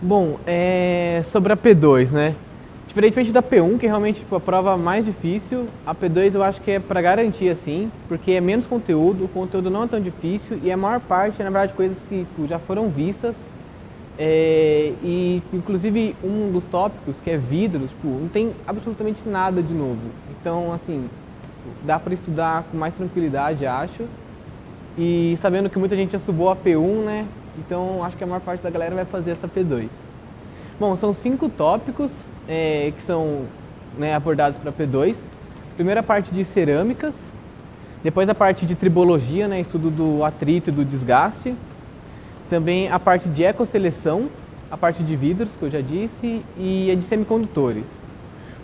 Bom, sobre a P2, né? Diferentemente da P1, que é realmente tipo, a prova mais difícil, a P2 eu acho que é para garantir assim, porque é menos conteúdo, o conteúdo não é tão difícil e a maior parte é na verdade coisas que tipo, já foram vistas. E inclusive um dos tópicos, que é vidro, tipo, não tem absolutamente nada de novo. Então, assim, dá para estudar com mais tranquilidade, acho. E sabendo que muita gente já subiu a P1, né? Então acho que a maior parte da galera vai fazer essa P2. Bom, são 5 tópicos que são, né, abordados para P2. Primeiro a parte de cerâmicas, depois a parte de tribologia, né, estudo do atrito e do desgaste. Também a parte de ecosseleção, a parte de vidros, que eu já disse, e a de semicondutores.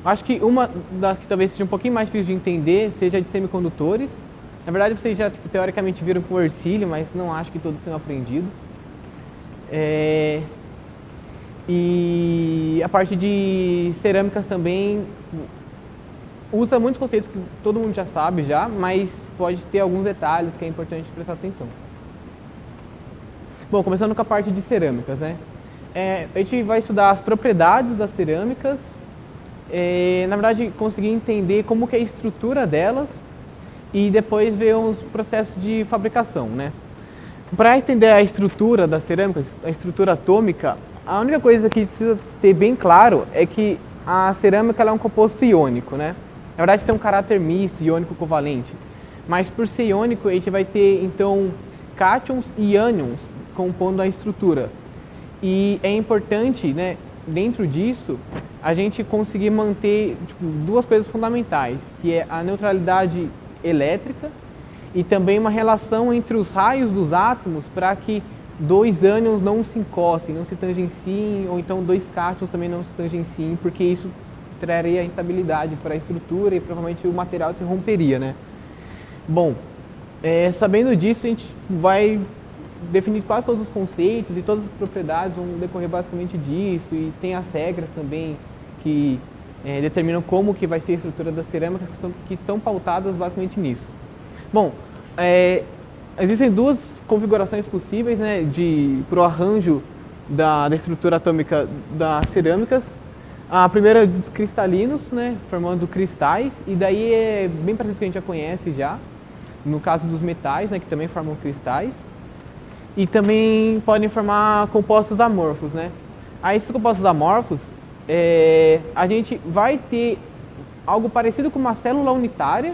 Acho que uma das que talvez seja um pouquinho mais difícil de entender seja a de semicondutores. Na verdade, vocês já tipo, teoricamente viram com o Ercílio, mas não acho que todos tenham aprendido. E a parte de cerâmicas também usa muitos conceitos que todo mundo já sabe já, mas pode ter alguns detalhes que é importante prestar atenção. Bom, começando com a parte de cerâmicas, né? A gente vai estudar as propriedades das cerâmicas, na verdade conseguir entender como que é a estrutura delas e depois ver os processos de fabricação, né? Para entender a estrutura das cerâmicas, a estrutura atômica, a única coisa que precisa ter bem claro é que a cerâmica ela é um composto iônico, né? Na verdade tem um caráter misto, iônico covalente, mas por ser iônico a gente vai ter então cátions e ânions compondo a estrutura. E é importante, né, dentro disso, a gente conseguir manter tipo, duas coisas fundamentais, que é a neutralidade elétrica e também uma relação entre os raios dos átomos para que dois ânions não se encostem, não se tangenciem, ou então dois cátions também não se tangenciem, porque isso traria instabilidade para a estrutura e provavelmente o material se romperia, né? Bom, sabendo disso, a gente vai definir quase todos os conceitos e todas as propriedades vão decorrer basicamente disso, e tem as regras também que determinam como que vai ser a estrutura das cerâmicas que estão pautadas basicamente nisso. Bom, existem duas configurações possíveis, né, para o arranjo da estrutura atômica das cerâmicas. A primeira é dos cristalinos, né, formando cristais, e daí é bem parecido com o que a gente já conhece já, no caso dos metais, né, que também formam cristais. E também podem formar compostos amorfos, né? Aí esses compostos amorfos, a gente vai ter algo parecido com uma célula unitária,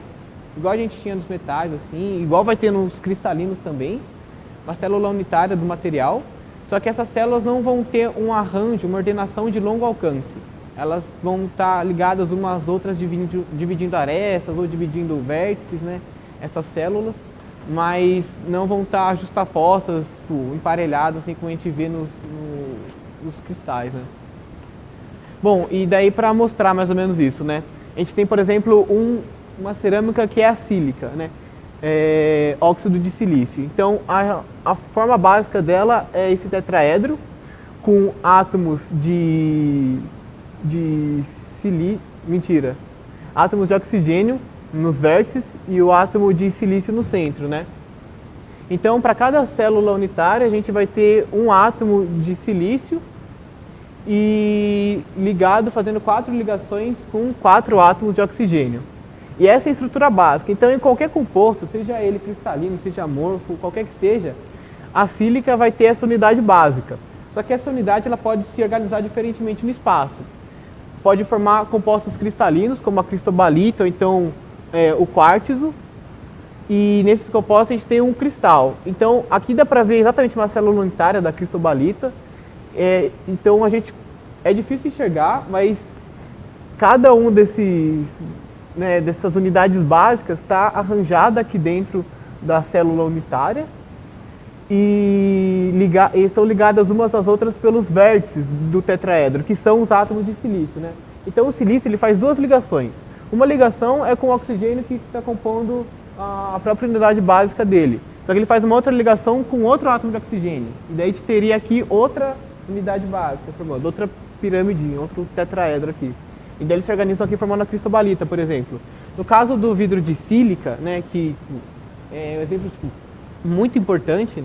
igual a gente tinha nos metais, assim, igual vai ter nos cristalinos também, uma célula unitária do material, só que essas células não vão ter um arranjo, uma ordenação de longo alcance. Elas vão estar ligadas umas às outras, dividindo arestas ou dividindo vértices, né? Essas células, mas não vão estar justapostas, tipo, emparelhadas, assim como a gente vê nos cristais, né? Bom, e daí para mostrar mais ou menos isso, né? A gente tem, por exemplo, uma cerâmica que é a sílica, né? Óxido de silício. Então, a forma básica dela é esse tetraedro com átomos de átomos de oxigênio nos vértices e o átomo de silício no centro, né? Então, para cada célula unitária, a gente vai ter um átomo de silício e ligado, fazendo 4 ligações com 4 átomos de oxigênio. E essa é a estrutura básica. Então, em qualquer composto, seja ele cristalino, seja amorfo, qualquer que seja, a sílica vai ter essa unidade básica. Só que essa unidade ela pode se organizar diferentemente no espaço. Pode formar compostos cristalinos, como a cristobalita, ou então o quartzo, e nesses compostos a gente tem um cristal. Então aqui dá para ver exatamente uma célula unitária da cristobalita. Então é difícil enxergar, mas cada um dessas unidades básicas está arranjada aqui dentro da célula unitária e estão ligadas umas às outras pelos vértices do tetraedro, que são os átomos de silício, né? Então o silício ele faz 2 ligações. Uma ligação é com o oxigênio que está compondo a própria unidade básica dele. Só que ele faz uma outra ligação com outro átomo de oxigênio. E daí a gente teria aqui outra unidade básica, formando outra piramidinha, outro tetraedro aqui. E daí eles se organizam aqui formando a cristobalita, por exemplo. No caso do vidro de sílica, né, que é um exemplo muito importante,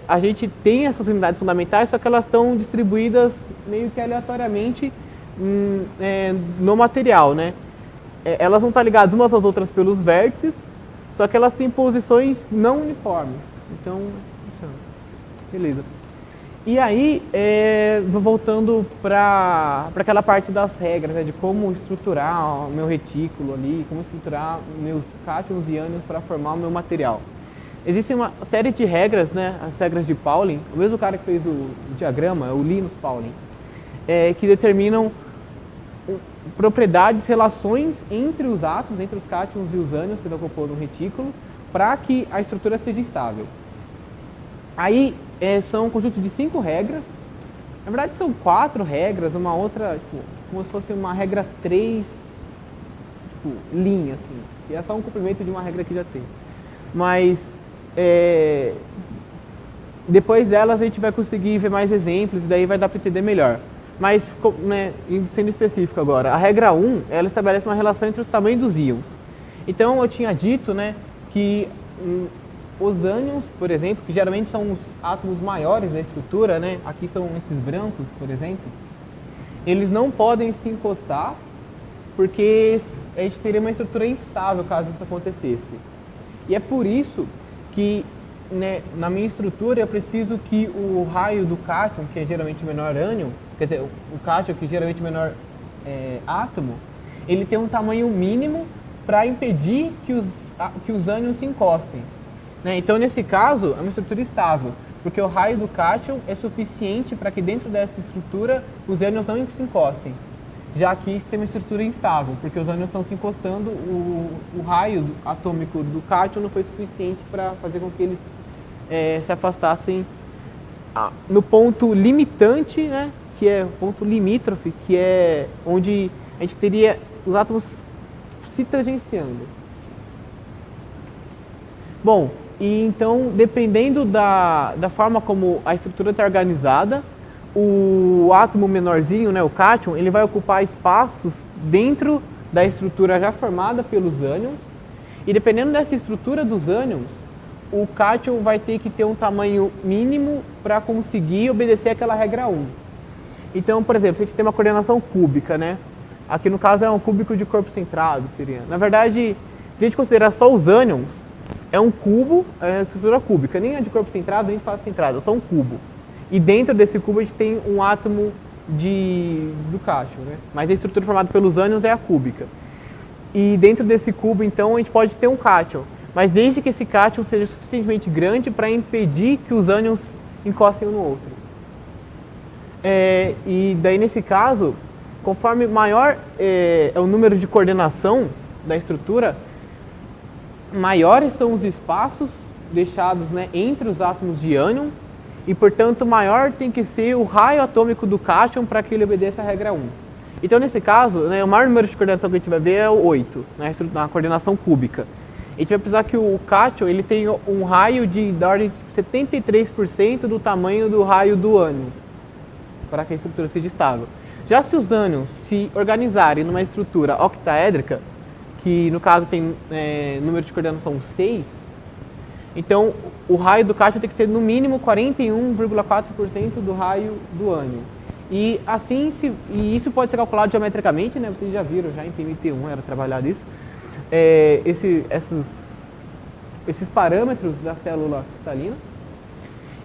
a gente tem essas unidades fundamentais, só que elas estão distribuídas meio que aleatoriamente no material, né? Elas vão estar ligadas umas às outras pelos vértices, só que elas têm posições não uniformes. Então, beleza. E aí, voltando para aquela parte das regras, né, de como estruturar o meu retículo ali, como estruturar meus cátions e ânions para formar o meu material. Existe uma série de regras, né, as regras de Pauling, o mesmo cara que fez o diagrama, o Linus Pauling, que determinam propriedades, relações entre os átomos, entre os cátions e os ânions que estão compondo um retículo, para que a estrutura seja estável. Aí são um conjunto de 5 regras, na verdade são 4 regras, uma outra, tipo, como se fosse uma regra 3, tipo, linha, assim, e é só um complemento de uma regra que já tem. Mas depois delas a gente vai conseguir ver mais exemplos e daí vai dar para entender melhor. Mas, né, sendo específico agora, a regra 1, ela estabelece uma relação entre os tamanhos dos íons. Então eu tinha dito, né, que os ânions, por exemplo, que geralmente são os átomos maiores da estrutura, né, aqui são esses brancos, por exemplo, eles não podem se encostar porque a gente teria uma estrutura instável caso isso acontecesse. E é por isso que, né, na minha estrutura eu preciso que o raio do cátion, que é geralmente o menor ânion, quer dizer, o cátion, que é geralmente o menor átomo, ele tem um tamanho mínimo para impedir que os ânions se encostem. Né? Então, nesse caso, é uma estrutura estável, porque o raio do cátion é suficiente para que dentro dessa estrutura os ânions não se encostem. Já que isso tem uma estrutura instável, porque os ânions estão se encostando, o raio atômico do cátion não foi suficiente para fazer com que eles se afastassem no ponto limitante, né, que é o ponto limítrofe, que é onde a gente teria os átomos se tangenciando. Bom, e então, dependendo da forma como a estrutura está organizada, o átomo menorzinho, né, o cátion, ele vai ocupar espaços dentro da estrutura já formada pelos ânions, e dependendo dessa estrutura dos ânions, o cátion vai ter que ter um tamanho mínimo para conseguir obedecer aquela regra 1. Então, por exemplo, se a gente tem uma coordenação cúbica, né, aqui no caso é um cúbico de corpo centrado, seria. Na verdade, se a gente considerar só os ânions, é um cubo, é uma estrutura cúbica, nem é de corpo centrado, nem de face centrada, é só um cubo. E dentro desse cubo a gente tem um átomo do cátion, né? Mas a estrutura formada pelos ânions é a cúbica. E dentro desse cubo, então, a gente pode ter um cátion, mas desde que esse cátion seja suficientemente grande para impedir que os ânions encostem um no outro. E daí, nesse caso, conforme maior é o número de coordenação da estrutura, maiores são os espaços deixados, né, entre os átomos de ânion, e, portanto, maior tem que ser o raio atômico do cátion para que ele obedeça a regra 1. Então, nesse caso, né, o maior número de coordenação que a gente vai ver é o 8, né, na coordenação cúbica. A gente vai precisar que o cátion ele tenha um raio da ordem de 73% do tamanho do raio do ânion, para que a estrutura seja estável. Já se os ânions se organizarem numa estrutura octaédrica, que no caso tem número de coordenação 6, então o raio do cátion tem que ser no mínimo 41,4% do raio do ânion. E assim, isso pode ser calculado geometricamente, né? Vocês já viram, já em PMT1 era trabalhado isso. Esses parâmetros da célula cristalina.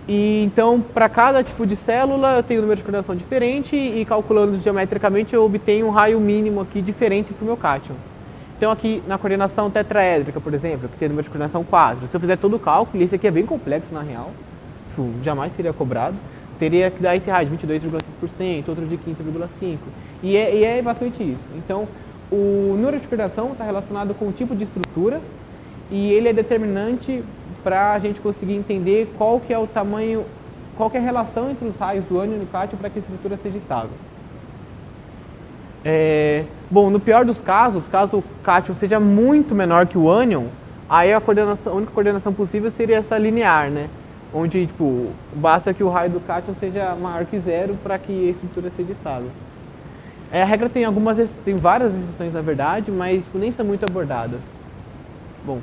E então, para cada tipo de célula, eu tenho um número de coordenação diferente e calculando geometricamente eu obtenho um raio mínimo aqui diferente para o meu cátion. Então aqui na coordenação tetraédrica, por exemplo, que tem número de coordenação 4, se eu fizer todo o cálculo, esse aqui é bem complexo na real, jamais seria cobrado, teria que dar esse raio de 22,5%, outro de 15,5%, e é basicamente isso. Então o número de coordenação está relacionado com o tipo de estrutura e ele é determinante para a gente conseguir entender qual que é o tamanho, qual que é a relação entre os raios do ânion e do cátion para que a estrutura seja estável. Bom, no pior dos casos, caso o cátion seja muito menor que o ânion, aí a única coordenação possível seria essa linear, né? Onde, tipo, basta que o raio do cátion seja maior que 0 para que a estrutura seja estável. A regra tem várias exceções, na verdade, mas tipo, nem são muito abordadas. Bom,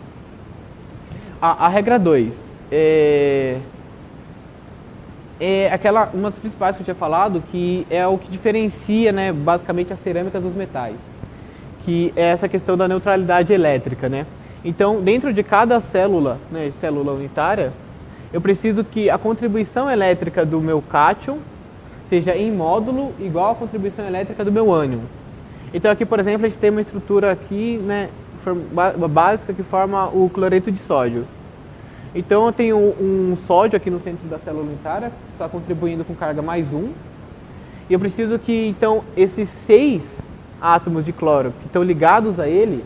a regra 2. é aquela, uma das principais que eu tinha falado, que é o que diferencia, né, basicamente as cerâmicas dos metais, que é essa questão da neutralidade elétrica, né? Então, dentro de cada célula, né, célula unitária, eu preciso que a contribuição elétrica do meu cátion seja em módulo igual à contribuição elétrica do meu ânion. Então aqui, por exemplo, a gente tem uma estrutura aqui, né, básica que forma o cloreto de sódio. Então eu tenho um sódio aqui no centro da célula unitária, que está contribuindo com carga mais 1. E eu preciso que, então, esses 6 átomos de cloro que estão ligados a ele,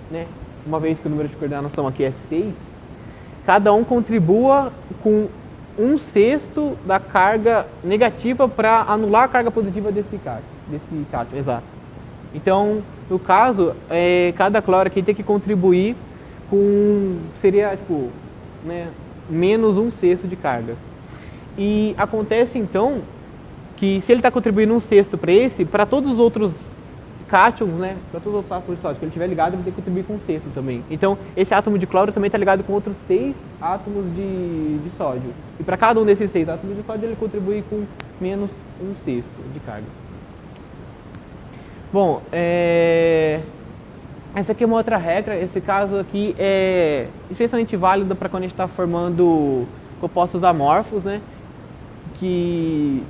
né, uma vez que o número de coordenação aqui é 6, cada um contribua com 1/6 da carga negativa para anular a carga positiva desse cátion, exato. Então, no caso, cada cloro aqui tem que contribuir com, seria tipo, né, menos 1/6 de carga. E acontece então que se ele está contribuindo 1/6 para esse, para todos os outros cátions, né, para todos os outros átomos de sódio que ele estiver ligado, ele tem que contribuir com 1/6 também. Então, esse átomo de cloro também está ligado com outros 6 átomos de sódio. E para cada um desses 6 átomos de sódio, ele contribui com menos 1/6 de carga. Bom, essa aqui é uma outra regra. Esse caso aqui é especialmente válido para quando a gente está formando compostos amorfos, né, que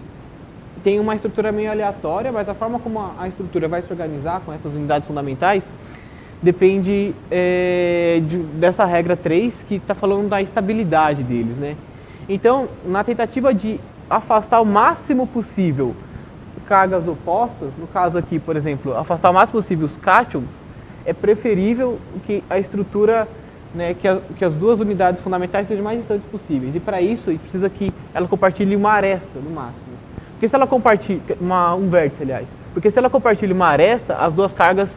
tem uma estrutura meio aleatória, mas a forma como a estrutura vai se organizar com essas unidades fundamentais depende dessa regra 3, que está falando da estabilidade deles, né? Então, na tentativa de afastar o máximo possível cargas opostas, no caso aqui, por exemplo, afastar o máximo possível os cátions, é preferível que a estrutura, né, que as duas unidades fundamentais sejam mais distantes possíveis. E para isso, precisa que ela compartilhe uma aresta no máximo. Porque se ela compartilha, um vértice, aliás, porque se ela compartilha uma aresta, as duas cargas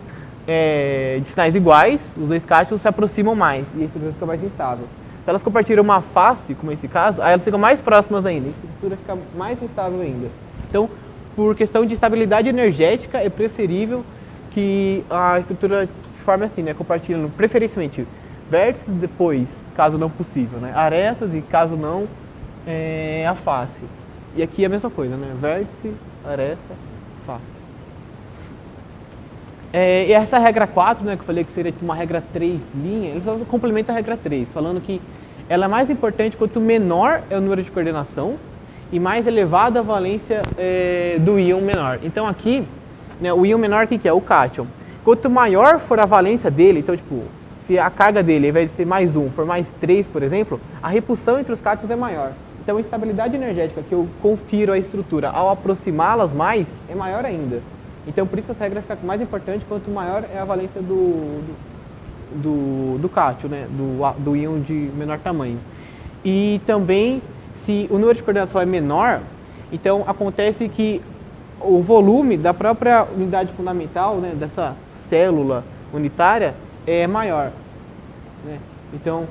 de sinais iguais, os dois cátions se aproximam mais e a estrutura fica mais instável. Se elas compartilham uma face, como esse caso, aí elas ficam mais próximas ainda, a estrutura fica mais instável ainda. Então, por questão de estabilidade energética, é preferível que a estrutura se forme assim, né, compartilhando preferencialmente vértices, depois, caso não possível, né, arestas e, caso não, a face. E aqui é a mesma coisa, né? Vértice, aresta, face. E essa regra 4, né, que eu falei que seria uma regra 3 linha, ele só complementa a regra 3, falando que ela é mais importante quanto menor é o número de coordenação e mais elevada a valência do íon menor. Então aqui, né, o íon menor, o que é? O cátion. Quanto maior for a valência dele, então tipo, se a carga dele, ao invés de ser mais 1, for mais 3, por exemplo, a repulsão entre os cátions é maior. Então a estabilidade energética que eu confiro à estrutura ao aproximá-las mais é maior ainda. Então por isso essa regra fica mais importante quanto maior é a valência do cátion, né, do íon de menor tamanho. E também, se o número de coordenação é menor, então acontece que o volume da própria unidade fundamental, né, dessa célula unitária é maior, né? Então,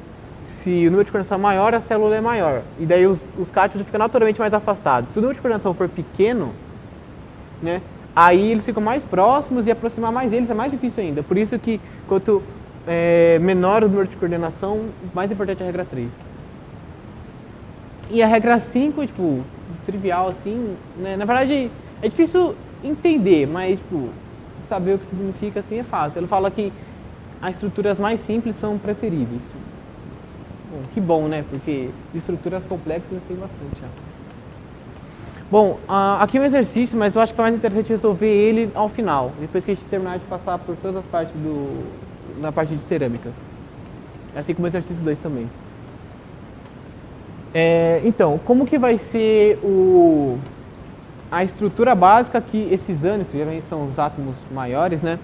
se o número de coordenação é maior, a célula é maior. E daí os cátions ficam naturalmente mais afastados. Se o número de coordenação for pequeno, né, aí eles ficam mais próximos e aproximar mais deles é mais difícil ainda. Por isso que quanto menor o número de coordenação, mais importante é a regra 3. E a regra 5, tipo, trivial assim, né, na verdade é difícil entender, mas tipo, saber o que significa assim é fácil. Ele fala que as estruturas mais simples são preferíveis. Bom, que bom, né? Porque de estruturas complexas tem bastante já. Bom, aqui é um exercício, mas eu acho que é mais interessante resolver ele ao final, depois que a gente terminar de passar por todas as partes na parte de cerâmicas. Assim como o exercício 2 também. Então, como que vai ser a estrutura básica que esses ânions, que geralmente são os átomos maiores, né,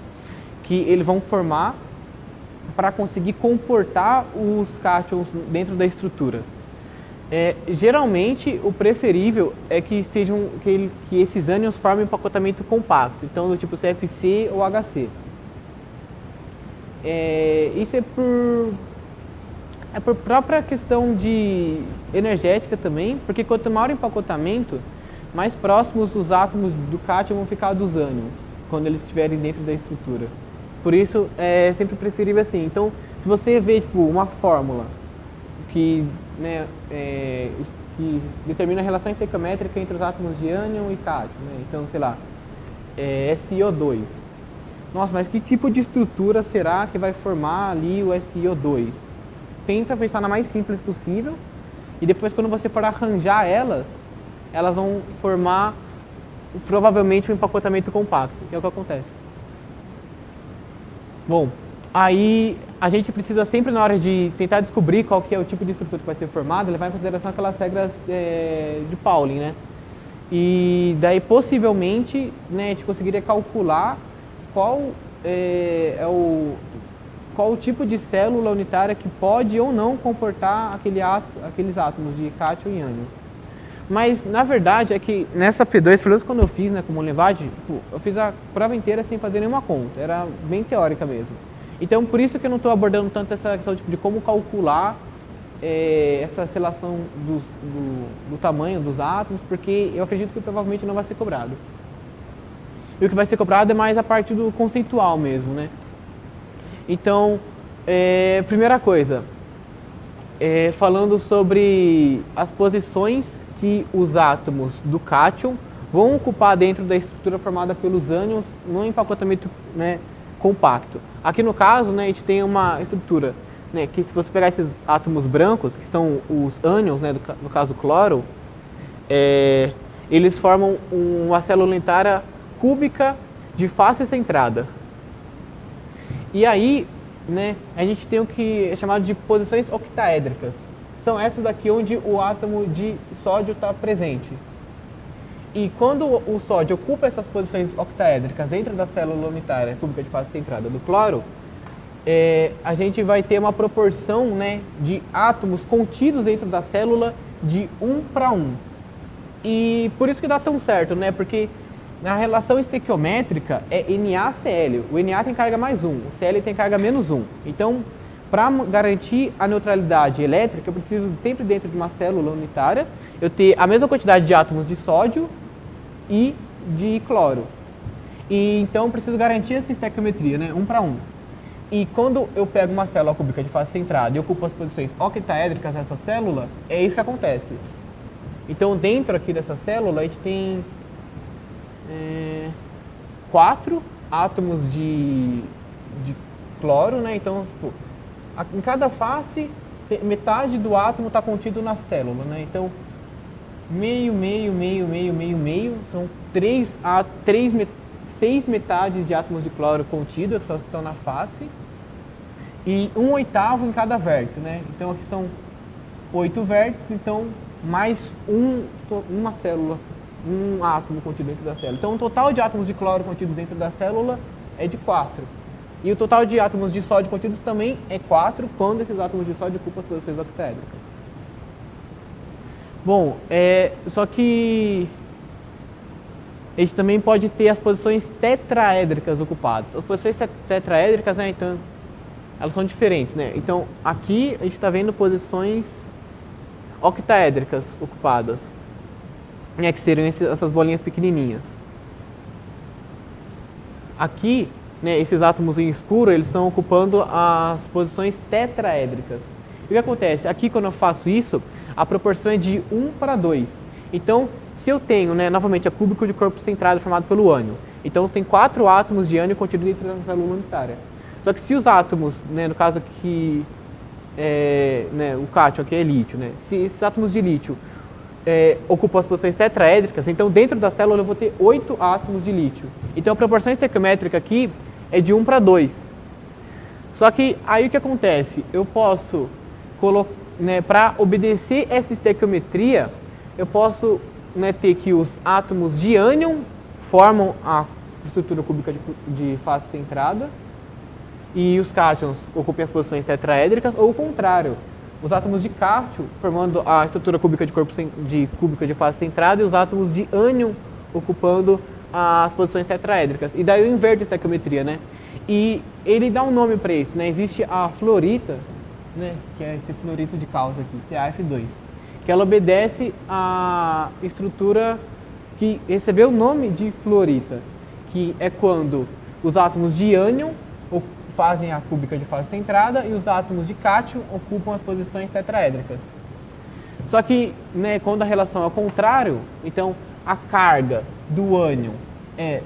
que eles vão formar para conseguir comportar os cátions dentro da estrutura? Geralmente, o preferível é que esses ânions formem um empacotamento compacto, então do tipo CFC ou HC. Isso é por própria questão de energética também, porque quanto maior o empacotamento, mais próximos os átomos do cátion vão ficar dos ânions, quando eles estiverem dentro da estrutura. Por isso, é sempre preferível assim. Então, se você vê tipo, uma fórmula que, né, que determina a relação estequiométrica entre os átomos de ânion e cátion, né? Então, sei lá, SiO2. Nossa, mas que tipo de estrutura será que vai formar ali o SiO2? Tenta pensar na mais simples possível e depois quando você for arranjar elas vão formar provavelmente um empacotamento compacto, que é o que acontece. Bom, aí a gente precisa sempre, na hora de tentar descobrir qual que é o tipo de estrutura que vai ser formada, levar em consideração aquelas regras de Pauling, né? E daí possivelmente, né, a gente conseguiria calcular qual qual o tipo de célula unitária que pode ou não comportar aqueles átomos de cátion e ânion. Mas, na verdade, é que nessa P2, pelo menos quando eu fiz, né, como levagem, eu fiz a prova inteira sem fazer nenhuma conta, era bem teórica mesmo. Então, por isso que eu não estou abordando tanto essa questão de como calcular essa relação do tamanho dos átomos, porque eu acredito que provavelmente não vai ser cobrado. E o que vai ser cobrado é mais a parte do conceitual mesmo, né? Então, primeira coisa, falando sobre as posições que os átomos do cátion vão ocupar dentro da estrutura formada pelos ânions no empacotamento, né, compacto. Aqui no caso, né, a gente tem uma estrutura, né, que se você pegar esses átomos brancos, que são os ânions, né, no caso cloro, eles formam uma célula unitária cúbica de face centrada. E aí, né, a gente tem o que é chamado de posições octaédricas. São essas daqui onde o átomo de sódio está presente. E quando o sódio ocupa essas posições octaédricas dentro da célula unitária cúbica de face centrada do cloro, a gente vai ter uma proporção, né, de átomos contidos dentro da célula de 1 para 1. E por isso que dá tão certo, né? Porque na relação estequiométrica é NaCl. O Na tem carga mais 1, o Cl tem carga menos 1. Então, para garantir a neutralidade elétrica, eu preciso sempre dentro de uma célula unitária eu ter a mesma quantidade de átomos de sódio e de cloro. E então eu preciso garantir essa estequiometria, né? 1 para 1. E quando eu pego uma célula cúbica de face centrada e ocupo as posições octaédricas dessa célula, é isso que acontece. Então dentro aqui dessa célula a gente tem 4 átomos de cloro, né? Então, tipo, em cada face, metade do átomo está contido na célula, né? Então, meio, são 6 metades de átomos de cloro contidos, que estão na face, e 1/8 em cada vértice, né? Então, aqui são 8 vértices, então, mais uma célula, um átomo contido dentro da célula. Então, o total de átomos de cloro contidos dentro da célula é de 4. E o total de átomos de sódio contidos também é 4, quando esses átomos de sódio ocupam as posições octaédricas. Bom, só que a gente também pode ter as posições tetraédricas ocupadas. As posições tetraédricas, né, então, elas são diferentes, né? Então, aqui a gente está vendo posições octaédricas ocupadas, né, que seriam essas bolinhas pequenininhas. Aqui, né, esses átomos em escuro, eles estão ocupando as posições tetraédricas. E o que acontece? Aqui, quando eu faço isso, a proporção é de 1 para 2. Então, se eu tenho, né, novamente, a cúbico de corpo centrado formado pelo ânion, então tem 4 átomos de ânion contidos dentro da célula unitária. Só que se os átomos, né, no caso aqui, né, o cátion aqui é lítio, né, se esses átomos de lítio ocupam as posições tetraédricas, então dentro da célula eu vou ter 8 átomos de lítio. Então a proporção estequiométrica aqui é de 1 para 2. Só que aí o que acontece? Eu posso colocar, né, para obedecer essa estequiometria, eu posso, né, ter que os átomos de ânion formam a estrutura cúbica de face centrada e os cátions ocupem as posições tetraédricas, ou o contrário, os átomos de cátion formando a estrutura cúbica de face centrada e os átomos de ânion ocupando as posições tetraédricas. E daí eu inverto a estequiometria, né? E ele dá um nome para isso, né? Existe a fluorita, né, que é esse fluorito de cálcio aqui, CaF2, que ela obedece à estrutura que recebeu o nome de fluorita, que é quando os átomos de ânion fazem a cúbica de face centrada e os átomos de cátion ocupam as posições tetraédricas. Só que, né, quando a relação é ao contrário, então a carga do ânion é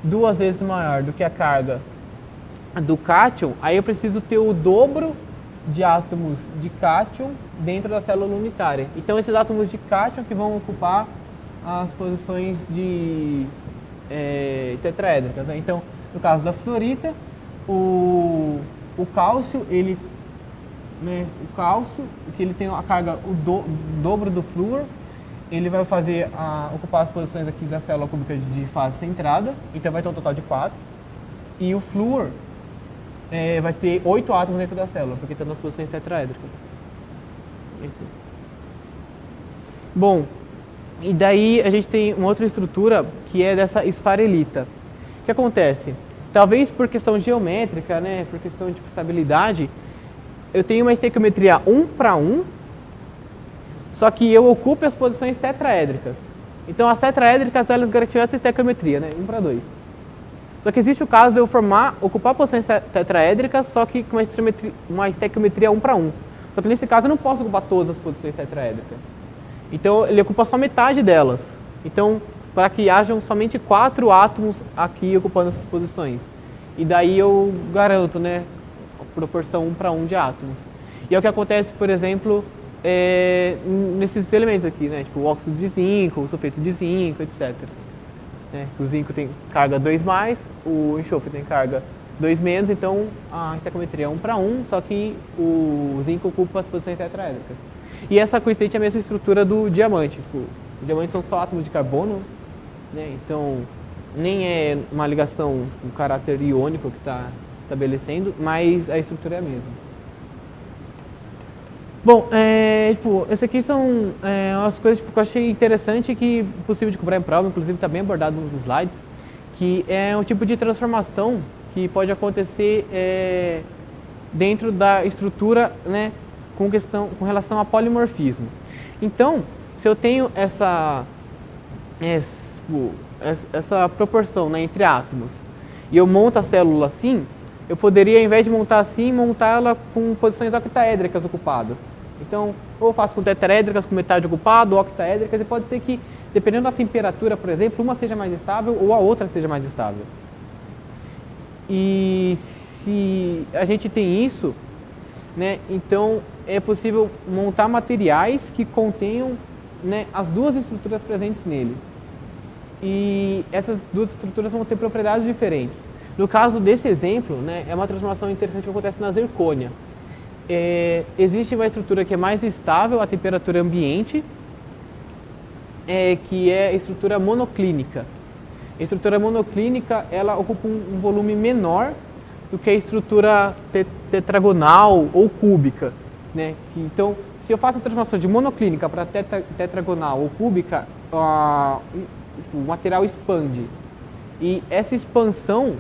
2 vezes maior do que a carga do cátion, aí eu preciso ter o dobro de átomos de cátion dentro da célula unitária. Então esses átomos de cátion que vão ocupar as posições de tetraédricas, né? Então, no caso da fluorita, o cálcio, ele, né, o cálcio, que ele tem a carga o dobro do flúor, ele vai fazer ocupar as posições aqui da célula cúbica de fase centrada, então vai ter um total de 4. E o flúor vai ter 8 átomos dentro da célula, porque está nas posições tetraédricas. Isso. Bom, e daí a gente tem uma outra estrutura que é dessa esfarelita. O que acontece? Talvez por questão geométrica, né, por questão de estabilidade, eu tenho uma estequiometria 1 para 1, só que eu ocupo as posições tetraédricas. Então as tetraédricas, elas garantiram essa estequiometria, né, 1 para 2. Só que existe o caso de eu ocupar posições tetraédricas, só que com uma estequiometria 1 para 1. Só que nesse caso eu não posso ocupar todas as posições tetraédricas. Então ele ocupa só metade delas. Então, para que hajam somente 4 átomos aqui ocupando essas posições. E daí eu garanto, né, a proporção 1 para 1 de átomos. E é o que acontece, por exemplo, nesses elementos aqui, né, tipo o óxido de zinco, o sulfeto de zinco, etc. O zinco tem carga 2+, o enxofre tem carga 2-, então a estequiometria é 1 para 1, só que o zinco ocupa as posições tetraédricas. E essa coincidente é a mesma estrutura do diamante. O diamante são só átomos de carbono, né? Então nem é uma ligação com caráter iônico que está estabelecendo, mas a estrutura é a mesma. Bom, essas aqui são umas coisas que eu achei interessante que é possível de cobrar em prova, inclusive está bem abordado nos slides, que é um tipo de transformação que pode acontecer dentro da estrutura, né, com relação a polimorfismo. Então, se eu tenho essa proporção, né, entre átomos e eu monto a célula assim, eu poderia, ao invés de montar assim, montar ela com posições octaédricas ocupadas. Então, ou eu faço com tetraédricas com metade ocupada, ou octaédricas, e pode ser que, dependendo da temperatura, por exemplo, uma seja mais estável ou a outra seja mais estável. E se a gente tem isso, né, então é possível montar materiais que contenham, né, as duas estruturas presentes nele. E essas duas estruturas vão ter propriedades diferentes. No caso desse exemplo, né, é uma transformação interessante que acontece na zircônia. Existe uma estrutura que é mais estável à temperatura ambiente, que é a estrutura monoclínica. A estrutura monoclínica, ela ocupa um volume menor do que a estrutura tetragonal ou cúbica, né? Então, se eu faço a transformação de monoclínica para tetragonal ou cúbica, o material expande. E essa expansão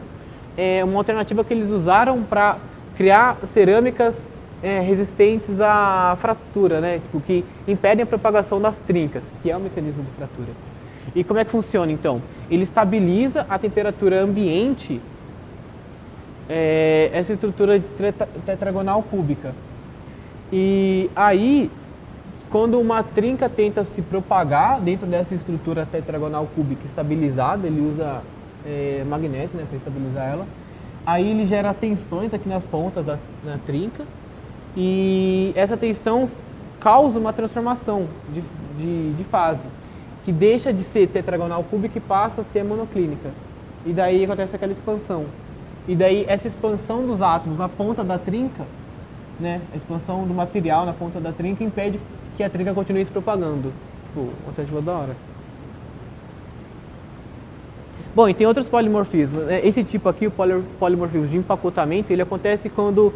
é uma alternativa que eles usaram para criar cerâmicas resistentes à fratura, né? Tipo, que impedem a propagação das trincas, que é o mecanismo de fratura. E como é que funciona, então? Ele estabiliza a temperatura ambiente, essa estrutura tetragonal cúbica. E aí, quando uma trinca tenta se propagar dentro dessa estrutura tetragonal cúbica estabilizada, ele usa magnésio, né, para estabilizar ela. Aí ele gera tensões aqui nas pontas da trinca, e essa tensão causa uma transformação de fase, que deixa de ser tetragonal cúbica e passa a ser monoclínica. E daí acontece aquela expansão. E daí essa expansão dos átomos na ponta da trinca, né, a expansão do material na ponta da trinca impede que a trinca continue se propagando. Tipo, alternativa da hora. Bom, e tem outros polimorfismos. Esse tipo aqui, o polimorfismo de empacotamento, ele acontece quando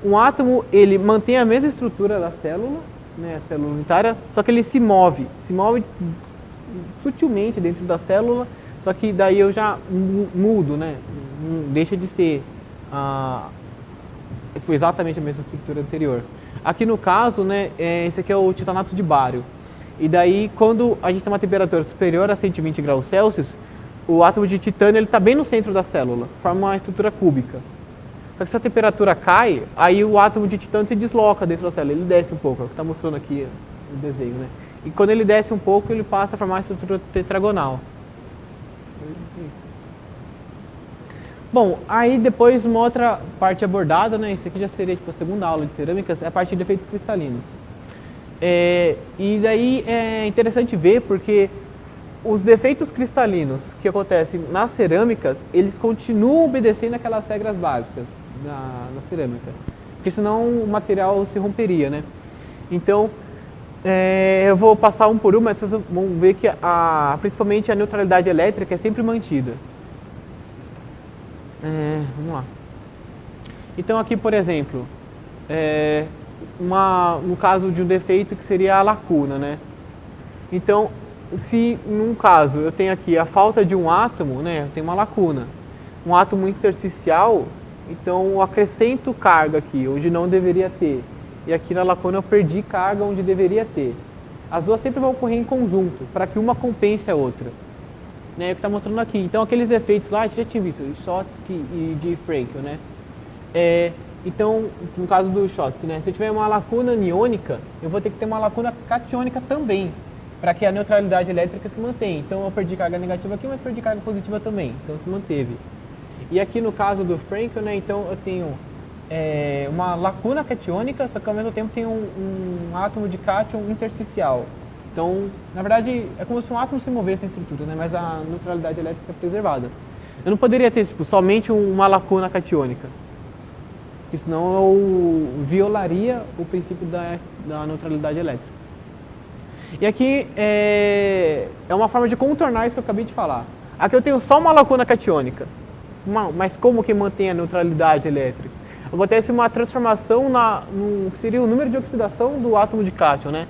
um átomo ele mantém a mesma estrutura da célula, né, a célula unitária, só que ele se move sutilmente dentro da célula, só que daí eu já mudo, né, deixa de ser exatamente a mesma estrutura anterior. Aqui no caso, né, esse aqui é o titanato de bário. E daí, quando a gente tem uma temperatura superior a 120 graus Celsius, o átomo de titânio está bem no centro da célula, forma uma estrutura cúbica. Só que se a temperatura cai, aí o átomo de titânio se desloca dentro da célula, ele desce um pouco, é o que está mostrando aqui no desenho, né? E quando ele desce um pouco, ele passa a formar a estrutura tetragonal. Bom, aí depois uma outra parte abordada, né? Isso aqui já seria tipo a segunda aula de cerâmicas, é a parte de efeitos cristalinos. E daí é interessante ver porque os defeitos cristalinos que acontecem nas cerâmicas, eles continuam obedecendo aquelas regras básicas da cerâmica, porque senão o material se romperia, né? Então, eu vou passar um por um, mas vocês vão ver que principalmente a neutralidade elétrica é sempre mantida. Vamos lá. Então aqui, por exemplo, no caso de um defeito que seria a lacuna, né? Então, se num caso eu tenho aqui a falta de um átomo, né? Eu tenho uma lacuna, um átomo intersticial, então eu acrescento carga aqui, onde não deveria ter. E aqui na lacuna eu perdi carga onde deveria ter. As duas sempre vão ocorrer em conjunto, para que uma compense a outra. Né, é o que está mostrando aqui. Então aqueles efeitos lá, a gente já tinha visto, Schottky e de Frenkel, né? Então, no caso do Schottky, né? Se eu tiver uma lacuna aniônica, eu vou ter que ter uma lacuna catiônica também, para que a neutralidade elétrica se mantenha. Então eu perdi carga negativa aqui, mas perdi carga positiva também, então se manteve. E aqui no caso do Frenkel, né? Então eu tenho uma lacuna catiônica, só que ao mesmo tempo tem um átomo de cátion intersticial. Então, na verdade, é como se um átomo se movesse na estrutura, né? Mas a neutralidade elétrica é preservada. Eu não poderia ter tipo, somente uma lacuna catiônica, porque senão eu violaria o princípio da neutralidade elétrica. E aqui é uma forma de contornar isso que eu acabei de falar. Aqui eu tenho só uma lacuna catiônica, mas como que mantém a neutralidade elétrica? Acontece uma transformação no que seria o número de oxidação do átomo de cátion, né?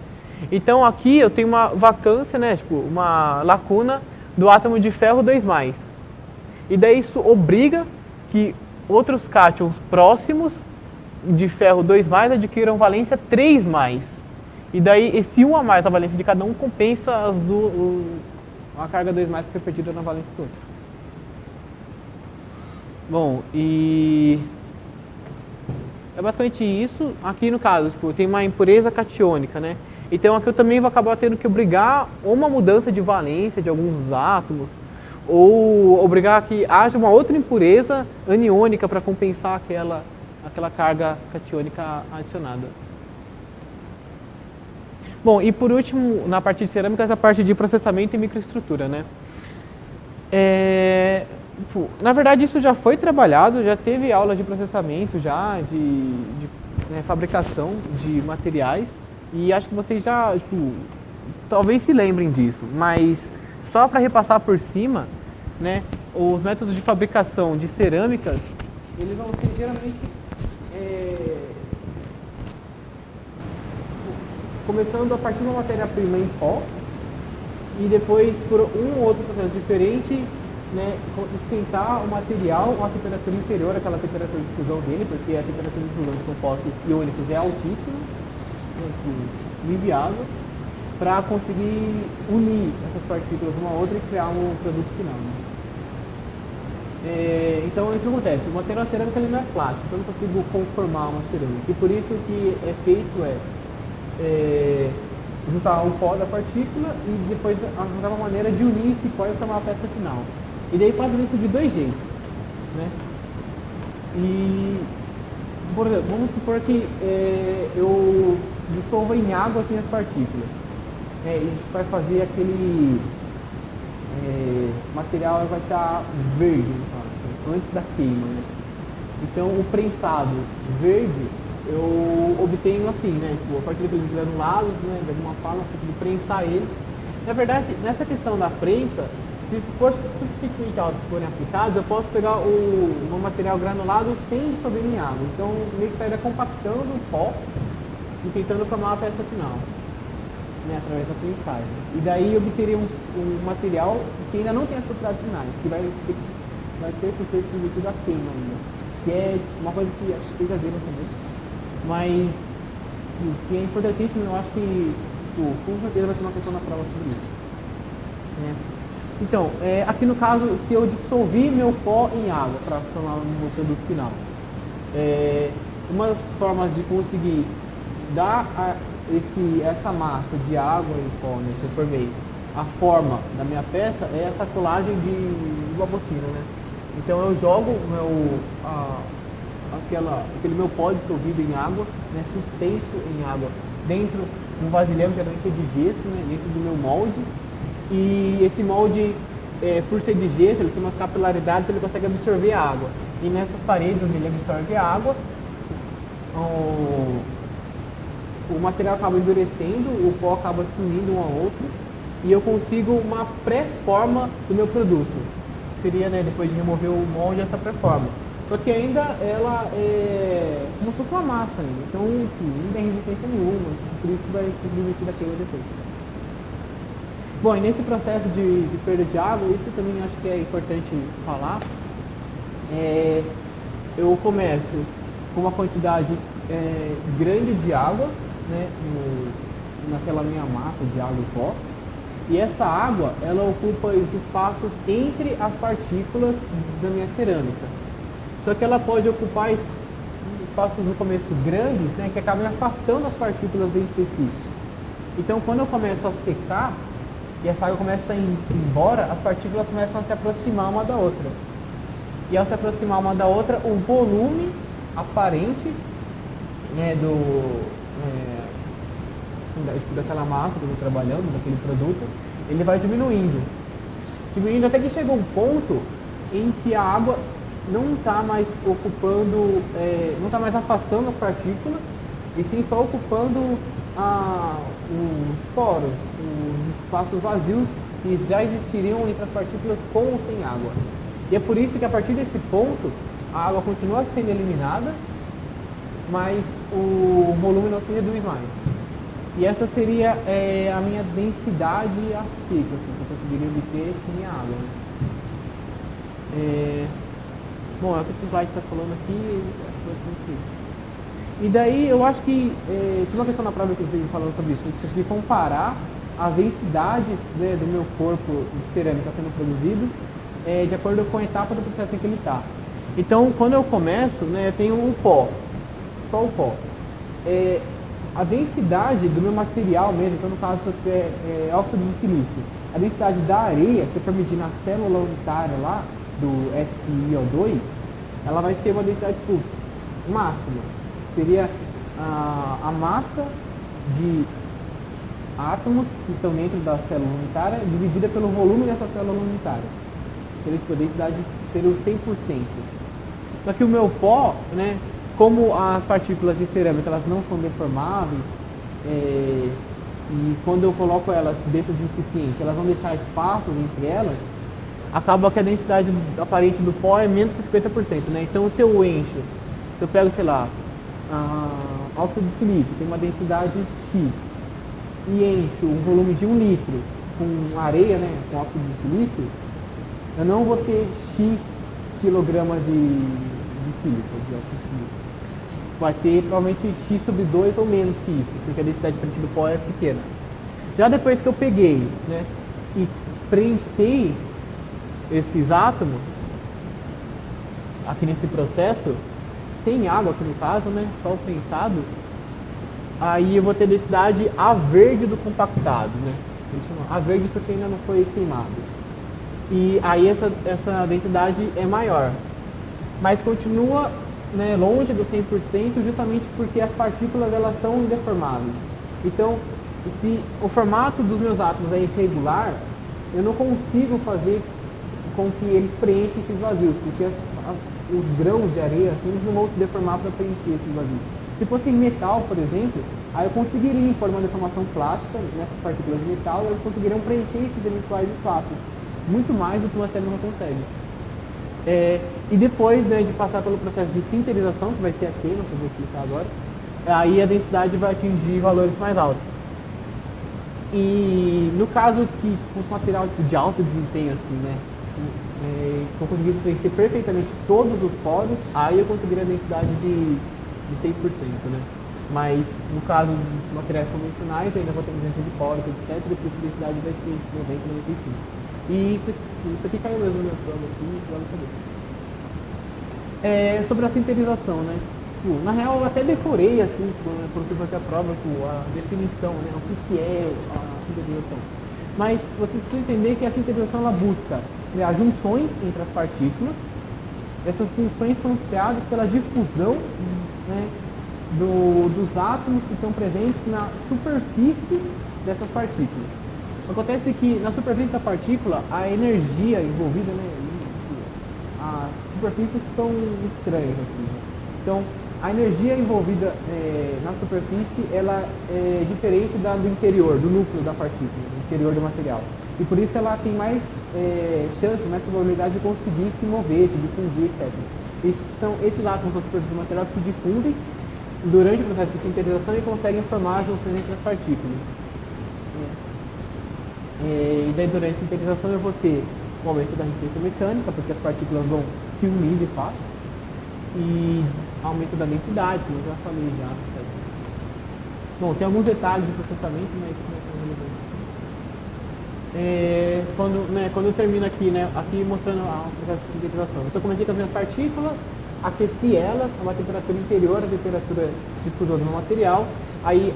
Então aqui eu tenho uma vacância, né, tipo, uma lacuna do átomo de ferro 2+. E daí isso obriga que outros cátions próximos de ferro 2+, adquiram valência 3+. E daí esse 1 a mais, a valência de cada um, compensa a carga 2+, que foi perdida na valência do outro. Bom, e é basicamente isso. Aqui no caso, tipo, tem uma impureza catiônica, né? Então aqui eu também vou acabar tendo que obrigar uma mudança de valência de alguns átomos, ou obrigar que haja uma outra impureza aniônica para compensar aquela carga catiônica adicionada. Bom, e por último, na parte de cerâmicas, a parte de processamento e microestrutura, né? Na verdade, isso já foi trabalhado, já teve aula de processamento, já de fabricação de materiais. E acho que vocês já, talvez se lembrem disso, mas só para repassar por cima, né, os métodos de fabricação de cerâmicas, eles vão ser geralmente começando a partir de uma matéria-prima em pó e depois por um ou outro processo diferente, né, esquentar o material a temperatura inferior àquela temperatura de fusão dele, porque a temperatura de fusão de compostos iônicos é altíssima, inviável, para conseguir unir essas partículas uma a outra e criar um produto final. Né? Então isso acontece, o material cerâmico ele não é plástico, então eu não consigo conformar uma cerâmica, e por isso o que é feito juntar o pó da partícula e depois arranjar uma maneira de unir esse pó e formar a peça final. E daí fazem isso de dois jeitos. Né? E, por exemplo, vamos supor que eu dissolva em água as minhas partículas. E a gente vai fazer aquele material vai estar verde, antes da queima. Né? Então o prensado verde eu obtenho assim, né? Tipo, a partir daqueles granulados, né? De alguma forma, eu consigo prensar ele. Na verdade, nessa questão da prensa, se for suficientemente alto se forem aplicados, eu posso pegar o material granulado sem dissolver em água. Então, meio que estaria compactando o pó e tentando formar a peça final, né, através da prensagem. E daí obteria um material que ainda não tem as propriedades finais, que vai ter que ser submetido a queima ainda. Que é uma coisa que vocês já viram também. Mas o que é importantíssimo, eu acho que com certeza vai ser uma questão na prova sobre isso. Né? Então, aqui no caso, se eu dissolvi meu pó em água para formar um produto final, Uma das formas de conseguir dar essa massa de água e pó, né, que eu formei, a forma da minha peça é essa colagem de babotina, né? Então eu jogo aquele meu pó dissolvido em água, né, suspenso em água, dentro de um vasilhame, geralmente é de gesso, né, dentro do meu molde. E esse molde, por ser de gesso, ele tem uma capilaridade, ele consegue absorver a água. E nessas paredes onde ele absorve a água, o material acaba endurecendo, o pó acaba se unindo um ao outro, e eu consigo uma pré-forma do meu produto. Seria, né, depois de remover o molde, essa pré-forma. Só que ainda ela é como se fosse uma massa ainda. Então, enfim, não tem resistência nenhuma, por isso vai se divertir da queima depois. Bom, e nesse processo de perda de água, isso também acho que é importante falar. Eu começo com uma quantidade grande de água, né, naquela minha massa de água e pó. E essa água, ela ocupa os espaços entre as partículas da minha cerâmica. Só que ela pode ocupar espaços no começo grandes, né, que acabam afastando as partículas entre si. Então, quando eu começo a secar e essa água começa a ir embora, as partículas começam a se aproximar uma da outra. E ao se aproximar uma da outra, o volume aparente, né, daquela massa que eu estou trabalhando, daquele produto, ele vai diminuindo até que chega um ponto em que a água não está mais ocupando, não está mais afastando as partículas, e sim só ocupando os poros, os espaços vazios que já existiriam entre as partículas com ou sem água. E é por isso que a partir desse ponto a água continua sendo eliminada, mas o volume não se reduz mais. E essa seria a minha densidade a seco, assim, que eu conseguiria obter sem a água. Né? Bom, é o que o slide está falando aqui, e daí eu acho que tinha uma questão na prova que eu estive falando sobre isso, eu consegui comparar a densidade, né, do meu corpo de cerâmica sendo produzido de acordo com a etapa do processo em que ele está. Então, quando eu começo, né, eu tenho o pó, só o pó. A densidade do meu material mesmo, então no caso é óxido de silício, a densidade da areia, se eu for medir na célula unitária lá, do SiO2, ela vai ser uma densidade máxima. Seria a massa de átomos que estão dentro da célula unitária dividida pelo volume dessa célula unitária. Seria a densidade seria o 100%. Só que o meu pó, né, como as partículas de cerâmica elas não são deformáveis, e quando eu coloco elas dentro de um recipiente, elas vão deixar espaços entre elas, acaba que a densidade aparente do pó é menos que 50%, né? Então se eu encho, se eu pego, sei lá, óxido de silício, tem uma densidade X, e encho um volume de 1 litro com areia, né, com óxido de silício, eu não vou ter X quilogramas de sílica, de óxido de silício. Vai ter provavelmente X sobre 2 ou menos que isso, porque a densidade diferente do pó é pequena. Já depois que eu peguei, né, e prensei esses átomos aqui nesse processo, sem água aqui no caso, né, só o prensado, aí eu vou ter densidade A verde do compactado, né? A verde porque ainda não foi queimado. E aí essa densidade é maior. Mas continua, né, longe do 100% justamente porque as partículas elas são indeformáveis. Então, se o formato dos meus átomos é irregular, eu não consigo fazer com que eles preenchem esses vazios, porque os grãos de areia assim, não vão se deformar para preencher esses vazios. Se fosse em metal, por exemplo, aí eu conseguiria, em forma de deformação plástica, nessas partículas de metal, eles conseguiriam preencher esses eventuais espaços, muito mais do que uma célula consegue. E depois, né, de passar pelo processo de sinterização, que vai ser a queima, que eu vou explicar agora, aí a densidade vai atingir valores mais altos. E no caso que fosse um material de alto desempenho, assim, né, que eu conseguisse preencher perfeitamente todos os poros, aí eu conseguiria a densidade de 100%, né? Mas no caso de materiais convencionais, ainda vou ter um exemplo de poros, etc, e por isso a densidade vai ser 90, 95. E isso aqui caiu mesmo na minha prova aqui, igual eu sabia. Sobre a sinterização, né? Tipo, na real, eu até decorei, assim, quando eu fazer a prova, tipo, a definição, né? O que é a sinterização. Mas você precisa entender que a sinterização, ela busca criar junções entre as partículas. Essas junções são criadas pela difusão, né, dos átomos que estão presentes na superfície dessas partículas. Acontece que na superfície da partícula, a energia envolvida, né, as superfícies são estranhas. Assim, né? Então, a energia envolvida na superfície, ela é diferente do interior, do núcleo da partícula, do interior do material. E por isso ela tem mais chance, mais probabilidade de conseguir se mover, se difundir, etc. E são esses átomos da superfície do material que se difundem durante o processo de sinterização e conseguem formar as junções entre as partículas. E daí durante a sinterização eu vou ter o aumento da resistência mecânica, porque as partículas vão se unir de fato, e aumento da densidade, como eu já falei já. Bom, tem alguns detalhes de processamento, mas não é relevante. Quando eu termino aqui, né, aqui mostrando o processo de sintetização. Então eu comecei com as minhas partículas, aqueci elas a uma temperatura inferior à temperatura difusora no material, aí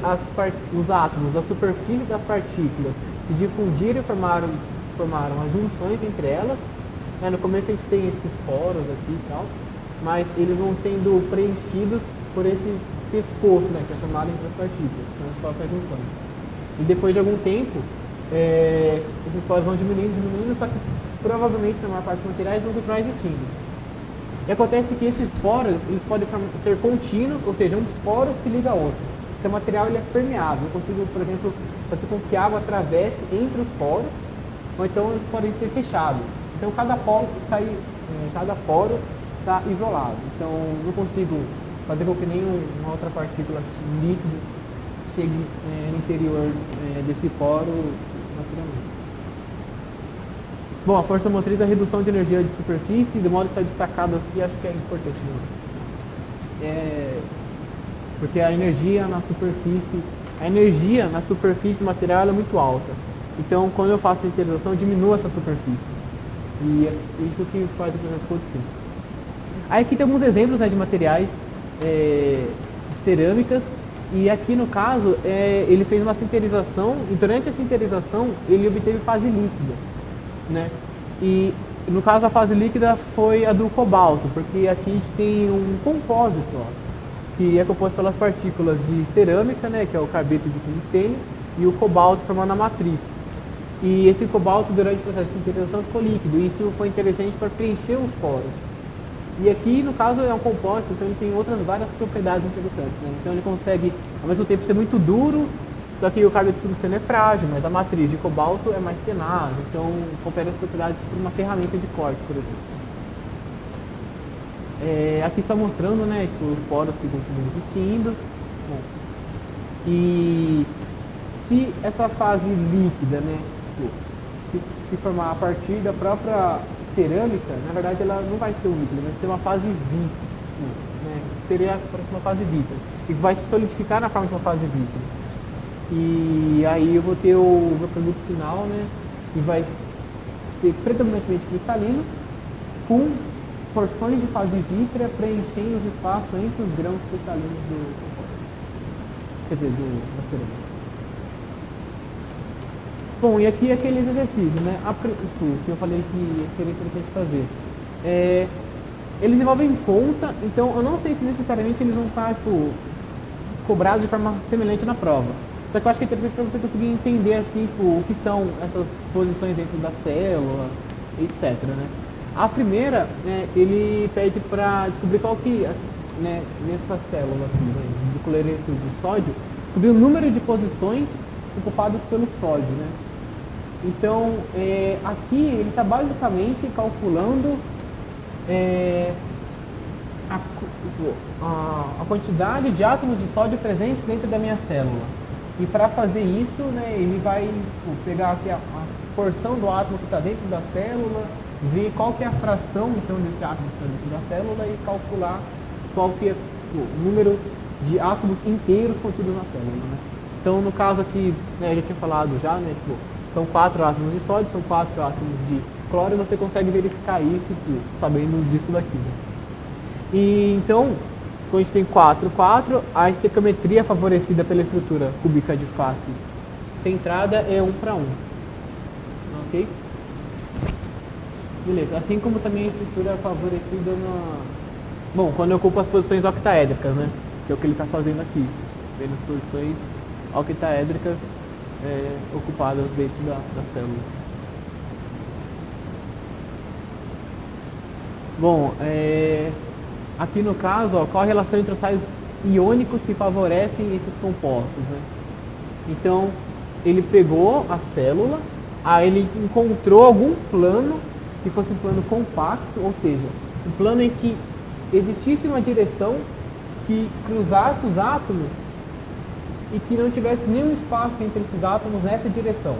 os átomos da superfície das partículas se difundiram e formaram as junções entre elas. No começo a gente tem esses poros aqui e tal, mas eles vão sendo preenchidos por esse pescoço, né, que é formado entre as partículas, que são as próprias junções. E depois de algum tempo, esses poros vão diminuindo, só que provavelmente na maior parte dos materiais vão continuar existindo. E acontece que esses poros eles podem ser contínuos, ou seja, um poro se liga a outro. Então o material ele é permeável. Eu consigo, por exemplo, fazer com que a água atravesse entre os poros, ou então eles podem ser fechados. Então cada poro está isolado. Então não consigo fazer com que nenhuma outra partícula líquida chegue no interior desse poro naturalmente. Bom, a força motriz é a redução de energia de superfície, de modo que está destacado aqui, acho que é importante. Porque a energia na superfície do material é muito alta. Então, quando eu faço a sinterização, eu diminuo essa superfície. E é isso que faz o processo acontecer. Aí aqui tem alguns exemplos, né, de materiais, de cerâmicas. E aqui no caso, ele fez uma sinterização, e durante a sinterização ele obteve fase líquida, né? E no caso a fase líquida foi a do cobalto, porque aqui a gente tem um compósito, ó, que é composto pelas partículas de cerâmica, né, que é o carbeto de tungstênio, e o cobalto formando a matriz. E esse cobalto durante o processo de sinterização ficou líquido, e isso foi interessante para preencher os poros. E aqui, no caso, é um compósito, então ele tem outras várias propriedades interessantes, né? Então ele consegue, ao mesmo tempo, ser muito duro, só que o carbeto de tungstênio é frágil, mas a matriz de cobalto é mais tenaz, então confere as propriedades por uma ferramenta de corte, por exemplo. Aqui só mostrando, né, que os poros que continuam existindo. Bom, e se essa fase líquida, né, se formar a partir da própria cerâmica, na verdade ela não vai ser um líquido, vai ser uma fase vítrida, né? Seria uma fase vítrida, e vai se solidificar na forma de uma fase vítrida. E aí eu vou ter o meu produto final, né? Que vai ser predominantemente cristalino, com porções de fase vítrea preenchendo os espaços entre os grãos cristalinos da cerâmica. Bom, e aqui aqueles exercícios, né? Que eu falei que seria interessante fazer. Eles envolvem conta, então eu não sei se necessariamente eles vão estar cobrados de forma semelhante na prova. Só que eu acho que é interessante para você conseguir entender assim, o que são essas posições dentro da célula, etc. Né? A primeira, ele pede para descobrir qual que, né, nessa célula aqui, né, do cloreto de sódio, descobrir o número de posições ocupadas pelo sódio, né? Então, aqui ele está basicamente calculando a quantidade de átomos de sódio presentes dentro da minha célula. E para fazer isso, né, ele vai pegar aqui a porção do átomo que está dentro da célula, ver qual que é a fração então, desse átomo que está dentro da célula e calcular qual que é o número de átomos inteiros contidos na célula. Né? Então, no caso aqui, né, eu já tinha falado já, né, são 4 átomos de sódio, são 4 átomos de cloro, e você consegue verificar isso sabendo disso daqui. Né? E então, quando a gente tem 4, 4, a estequiometria favorecida pela estrutura cúbica de face centrada é 1 para 1. Ok? Beleza. Assim como também a estrutura favorecida na... Bom, quando eu ocupo as posições octaédricas, né? Que é o que ele está fazendo aqui. Vendo as posições octaédricas ocupadas dentro da célula. Bom, aqui no caso, ó, qual a relação entre os sais iônicos que favorecem esses compostos, né? Então, ele pegou a célula, aí ele encontrou algum plano que fosse um plano compacto, ou seja, um plano em que existisse uma direção que cruzasse os átomos e que não tivesse nenhum espaço entre esses átomos nessa direção.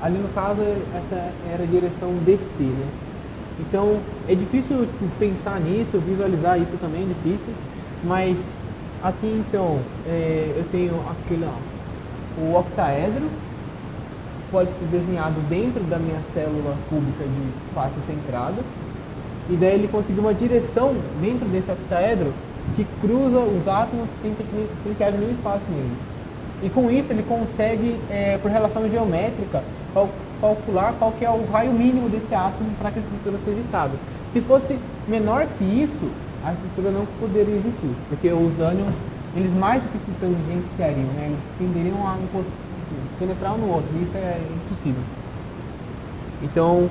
Ali no caso, essa era a direção DC, né? Então, é difícil pensar nisso, visualizar isso também é difícil, mas aqui então, eu tenho aquele, ó, o octaedro, pode ser desenhado dentro da minha célula cúbica de face centrada, e daí ele conseguiu uma direção dentro desse octaedro que cruza os átomos sem que haja nenhum espaço nele. E com isso ele consegue, por relação geométrica, calcular qual que é o raio mínimo desse átomo para que a estrutura seja estável. Se fosse menor que isso, a estrutura não poderia existir, porque os ânions, eles mais do que se tangenciariam, né? Eles tenderiam a penetrar um no outro, e isso é impossível. Então,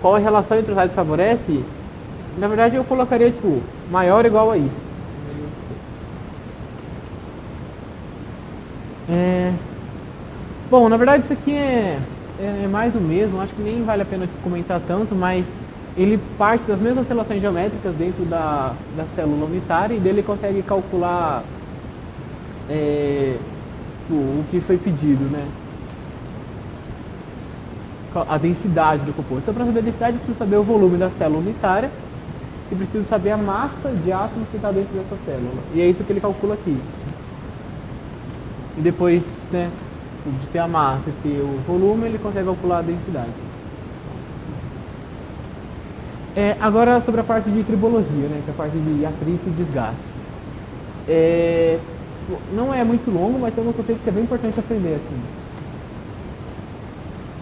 qual a relação entre os raios que favorece? Na verdade eu colocaria tipo, maior ou igual a I. Bom, na verdade isso aqui é mais do mesmo, acho que nem vale a pena comentar tanto, mas ele parte das mesmas relações geométricas dentro da célula unitária e dele consegue calcular o que foi pedido, né? A densidade do composto. Então, para saber a densidade, eu preciso saber o volume da célula unitária e preciso saber a massa de átomos que está dentro dessa célula. E é isso que ele calcula aqui. E depois, né, de ter a massa e ter o volume, ele consegue calcular a densidade. Agora sobre a parte de tribologia, né, que é a parte de atrito e desgaste. Não é muito longo, mas tem um conceito que é bem importante aprender aqui.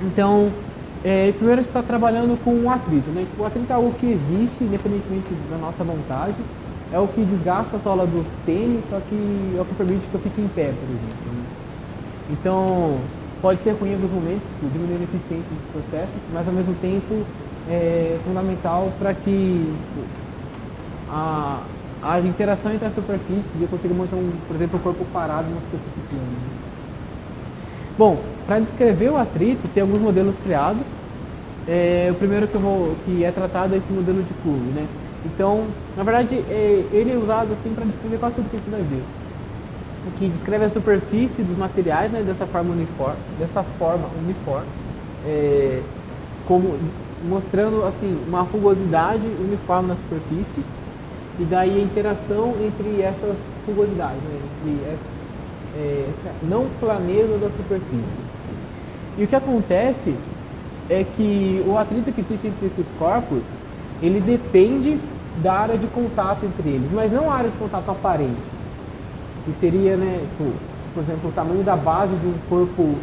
Então, primeiro a gente está trabalhando com o atrito, né? O atrito é algo que existe, independentemente da nossa vontade. É o que desgasta a sola do tênis, só que é o que permite que eu fique em pé, por exemplo. Né? Então, pode ser ruim em alguns momentos, diminuindo a eficiência dos processos, mas ao mesmo tempo é fundamental para que a interação entre as superfícies e eu consiga manter, por exemplo, o corpo parado numa superfície plana. Bom, para descrever o atrito, tem alguns modelos criados. O primeiro que é tratado é esse modelo de Coulomb, né? Então, na verdade, ele é usado assim para descrever quase tudo que a gente vai ver. Que descreve a superfície dos materiais, né, dessa forma uniforme, como mostrando assim uma rugosidade uniforme na superfície e daí a interação entre essas rugosidades, né, entre essa não planeza da superfície. E o que acontece é que o atrito que existe entre esses corpos, ele depende da área de contato entre eles, mas não a área de contato aparente, que seria, né, por exemplo, o tamanho da base de um corpo,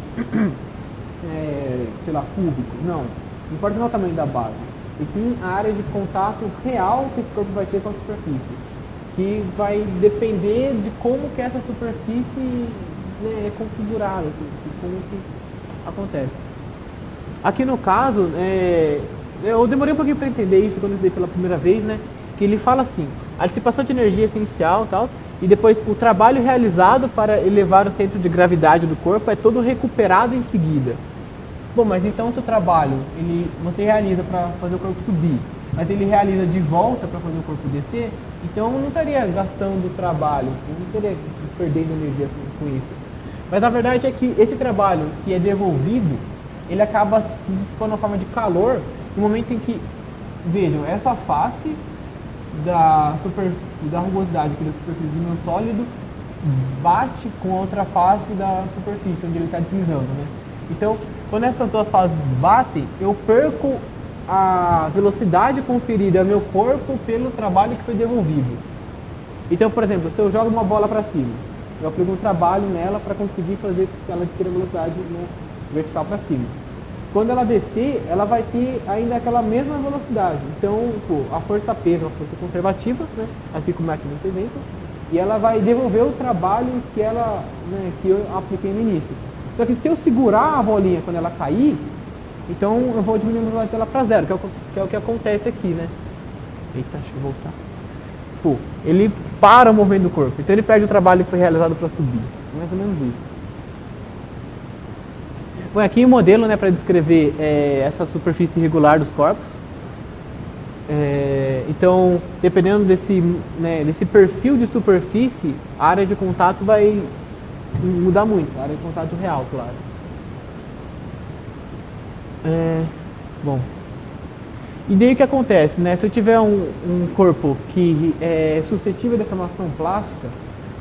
sei lá, cúbico. Não importa não o tamanho da base, e sim a área de contato real que esse corpo vai ter com a superfície, que vai depender de como que essa superfície, né, é configurada, de como que acontece. Aqui no caso, eu demorei um pouquinho para entender isso quando eu estudei pela primeira vez, né? Que ele fala assim, a dissipação de energia é essencial, tal, e depois o trabalho realizado para elevar o centro de gravidade do corpo é todo recuperado em seguida. Bom, mas então o seu trabalho, você realiza para fazer o corpo subir, mas ele realiza de volta para fazer o corpo descer, então não estaria gastando trabalho, não estaria perdendo energia com isso. Mas a verdade é que esse trabalho que é devolvido, ele acaba se dissipando na forma de calor no momento em que, vejam, essa face da rugosidade aqui da superfície do meu sólido bate com a outra face da superfície onde ele está deslizando, né? Então, quando essas duas fases batem, eu perco a velocidade conferida ao meu corpo pelo trabalho que foi devolvido. Então, por exemplo, se eu jogo uma bola para cima, eu aplico um trabalho nela para conseguir fazer que ela adquira velocidade, né, vertical para cima. Quando ela descer, ela vai ter ainda aquela mesma velocidade. Então, pô, a força P é uma força conservativa, né, assim como é aqui nesse exemplo, e ela vai devolver o trabalho que ela, né, que eu apliquei no início. Só que se eu segurar a bolinha quando ela cair, então eu vou diminuir a velocidade dela para zero, que é o que acontece aqui, né? Eita, deixa eu voltar. Pô, ele para o movimento do corpo, então ele perde o trabalho que foi realizado para subir. Mais ou menos isso. Bom, aqui o modelo, né, para descrever essa superfície irregular dos corpos. Então, dependendo desse perfil de superfície, a área de contato vai mudar muito, a área de contato real, claro. Bom, e daí o que acontece, né? Se eu tiver um corpo que é suscetível à deformação plástica,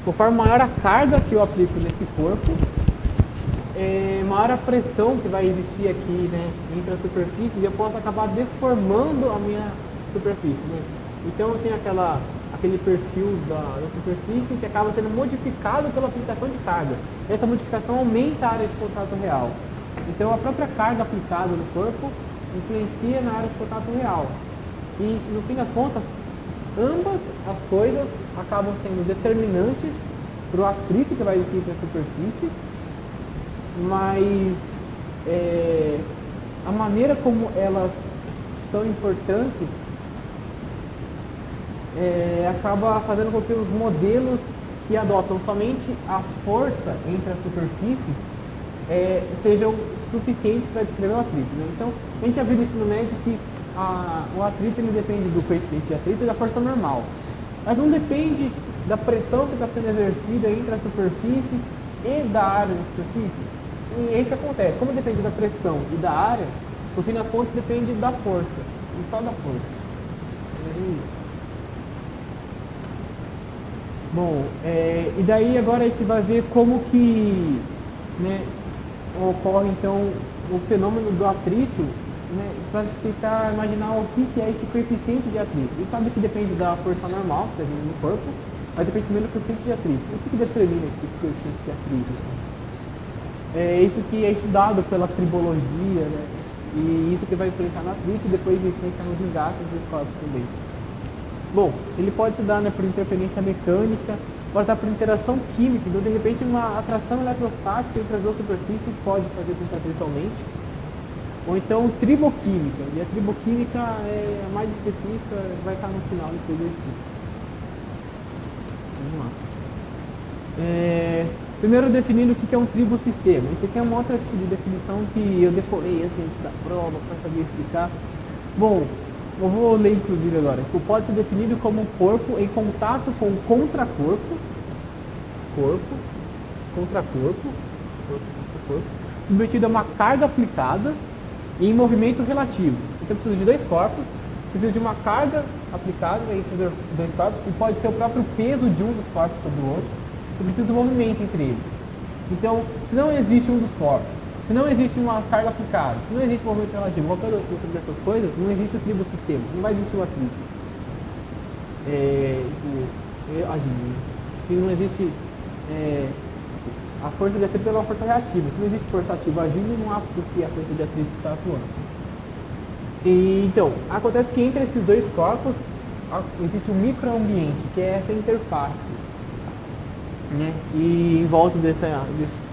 conforme maior a carga que eu aplico nesse corpo, maior a pressão que vai existir aqui, né, entre as superfícies, e eu posso acabar deformando a minha superfície, né? Então eu tenho aquele perfil da superfície que acaba sendo modificado pela aplicação de carga. Essa modificação aumenta a área de contato real. Então a própria carga aplicada no corpo influencia na área de contato real. E no fim das contas, ambas as coisas acabam sendo determinantes para o atrito que vai existir entre a superfície, mas a maneira como elas são importantes acaba fazendo com que os modelos que adotam somente a força entre as superfícies sejam suficientes para descrever o atrito, né? Então, a gente já viu no ensino médio que o atrito ele depende do coeficiente de atrito e da força normal, mas não depende da pressão que está sendo exercida entre as superfícies e da área da superfície. E é isso que acontece. Como depende da pressão e da área, no fim das contas depende da força, e só da força. Bom, e daí agora a gente vai ver como que, né, ocorre então o fenômeno do atrito, né, para tentar imaginar o que é esse coeficiente de atrito. A gente sabe que depende da força normal que está no corpo, mas depende também do coeficiente de atrito. O que determina esse coeficiente de atrito? É isso que é estudado pela tribologia, né, e isso que vai influenciar no atrito e depois influenciar nos desgastes dos corpos também. Bom, ele pode se dar, né, por interferência mecânica, pode dar por interação química, então de repente uma atração eletrostática entre as duas superfícies pode fazer com que a atrito aumente. Ou então triboquímica, e a triboquímica é a mais específica, vai estar no final depois do estudo. Vamos lá. Primeiro definindo o que é um tribosistema. Isso aqui é uma outra tipo de definição que eu decorei assim, antes da prova, para saber explicar. Bom, eu vou ler inclusive agora. Pode ser definido como um corpo em contato com o contracorpo, contracorpo, submetido a uma carga aplicada e em movimento relativo. Então eu preciso de dois corpos, preciso de uma carga aplicada entre os dois corpos, e pode ser o próprio peso de um dos corpos sobre o outro. Eu preciso do movimento entre eles. Então, se não existe um dos corpos, se não existe uma carga aplicada, se não existe um movimento relativo, qualquer outra dessas coisas, não existe o tribosistema, não vai existir o atrito. Se não existe a força de atrito é uma força reativa, se não existe força ativa agindo, não há porque a força de atrito está atuando. Então, acontece que entre esses dois corpos existe um microambiente, que é essa interface, né? E em volta desse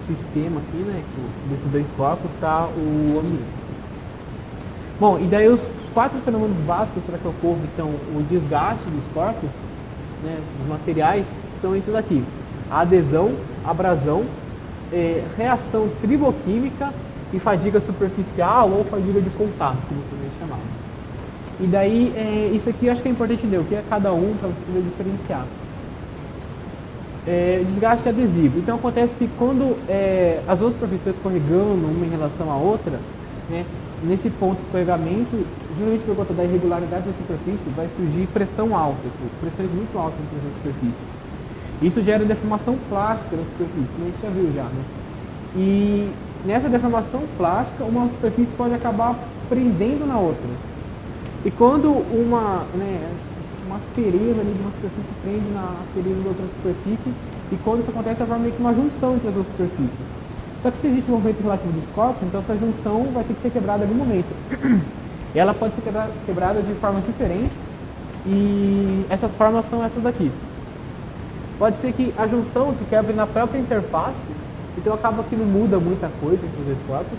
sistema aqui, né, desses dois corpos, está o ambiente. Bom, e daí os quatro fenômenos básicos para que ocorra então o desgaste dos corpos, né, dos materiais, são esses aqui: a adesão, abrasão, reação triboquímica e fadiga superficial ou fadiga de contato, como também é chamado. E daí, isso aqui eu acho que é importante entender o que é cada um para você poder diferenciar. Desgaste adesivo. Então acontece que quando as duas superfícies estão escorregando uma em relação à outra, né, nesse ponto de escorregamento, justamente por conta da irregularidade da superfície, vai surgir pressão alta, pressões muito altas entre as superfícies. Isso gera deformação plástica na superfície, como a gente já viu já, né? E nessa deformação plástica, uma superfície pode acabar prendendo na outra. E quando uma ferida ali de uma superfície prende na ferida da outra superfície, e quando isso acontece, vai meio que uma junção entre as duas superfícies. Só que se existe um movimento relativo dos corpos, então essa junção vai ter que ser quebrada em algum momento. E ela pode ser quebrada de formas diferentes, e essas formas são essas daqui. Pode ser que a junção se quebre na própria interface, então acaba que não muda muita coisa entre os dois corpos.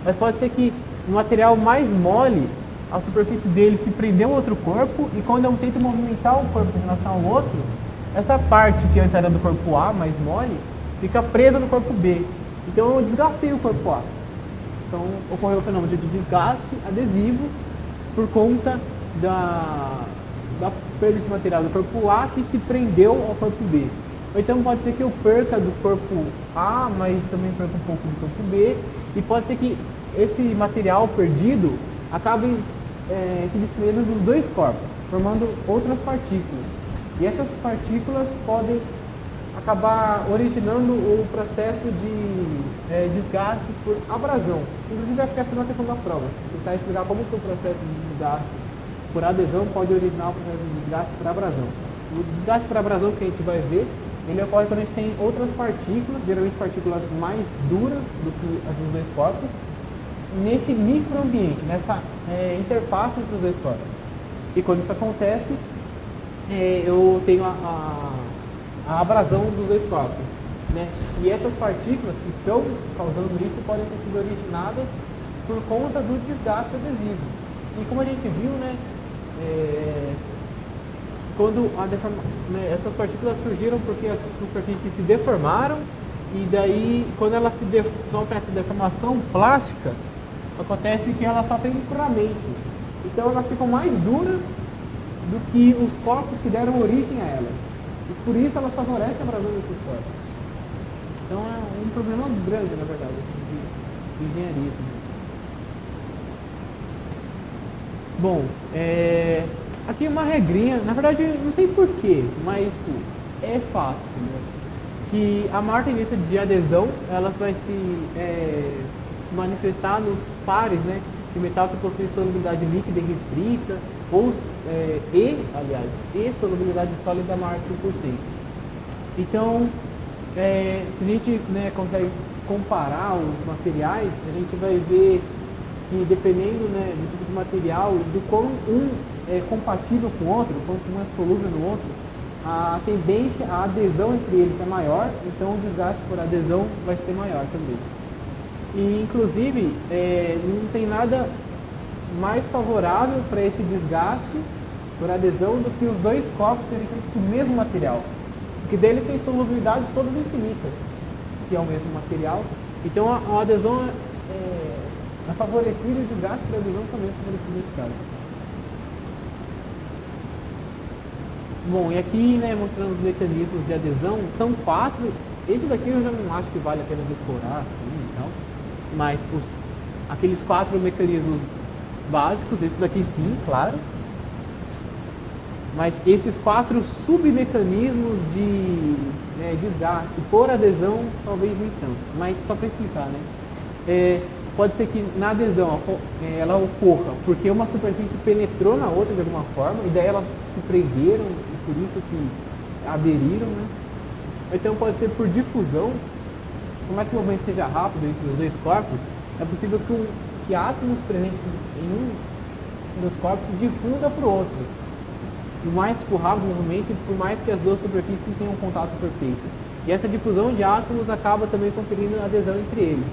Mas pode ser que no material mais mole, a superfície dele se prendeu a outro corpo, e quando eu tento movimentar o corpo em relação ao outro, essa parte que antes era do corpo A, mais mole, fica presa no corpo B. Então eu desgastei o corpo A. Então ocorreu o fenômeno de desgaste adesivo por conta da perda de material do corpo A que se prendeu ao corpo B. Ou então pode ser que eu perca do corpo A, mas também perca um pouco do corpo B. E pode ser que esse material perdido acabe se desprendendo dos dois corpos, formando outras partículas. E essas partículas podem acabar originando o processo de desgaste por abrasão. Inclusive vai ficar na questão da prova, tentar explicar como que o processo de desgaste por adesão pode originar o processo de desgaste por abrasão. O desgaste por abrasão que a gente vai ver, ele ocorre quando a gente tem outras partículas, geralmente partículas mais duras do que as dos dois corpos, nesse microambiente, nessa interface entre os dois corpos. E quando isso acontece, eu tenho a abrasão dos dois corpos. Né? E essas partículas que estão causando isso podem ter sido originadas por conta do desgaste adesivo. E como a gente viu, né, quando essas partículas surgiram porque as superfícies se deformaram, e daí quando elas sofrem essa deformação plástica, acontece que elas sofrem encurramento. Então elas ficam mais duras do que os corpos que deram origem a elas. E por isso elas favorecem a abrasão desses corpos. Então é um problema grande, na verdade, de engenharia. Bom, aqui uma regrinha, na verdade não sei porquê, mas é fácil, né? Que a maior tendência de adesão, ela vai se manifestar nos pares, né, de metal que possui solubilidade líquida e restrita, ou e solubilidade sólida maior que 1%. Então, se a gente, né, consegue comparar os materiais, a gente vai ver que dependendo, né, do tipo de material, do quão um é compatível com o outro, do quanto um é solúvel no outro, a tendência, a adesão entre eles é maior, então o desgaste por adesão vai ser maior também. E inclusive não tem nada mais favorável para esse desgaste por adesão do que os dois corpos serem feitos do mesmo material, porque dele tem solubilidades todas infinitas, que é o mesmo material. Então a adesão é favorecida e o desgaste por adesão também é favorecido nesse caso. Bom, e aqui, né, mostrando os mecanismos de adesão, são 4. Esse daqui eu já não acho que vale a pena decorar, assim, então, mas aqueles 4 mecanismos básicos, esse daqui sim, claro. Mas esses 4 submecanismos de desgaste por adesão, talvez nem tanto. Mas só para explicar, né? Pode ser que na adesão ela ocorra porque uma superfície penetrou na outra de alguma forma, e daí elas se prenderam, e por isso que aderiram, né? Então pode ser por difusão. Como é que o movimento seja rápido entre os dois corpos, é possível que átomos presentes em um dos corpos difunda para o outro. Por mais que o rápido movimento, por mais que as duas superfícies tenham um contato perfeito. E essa difusão de átomos acaba também conferindo adesão entre eles.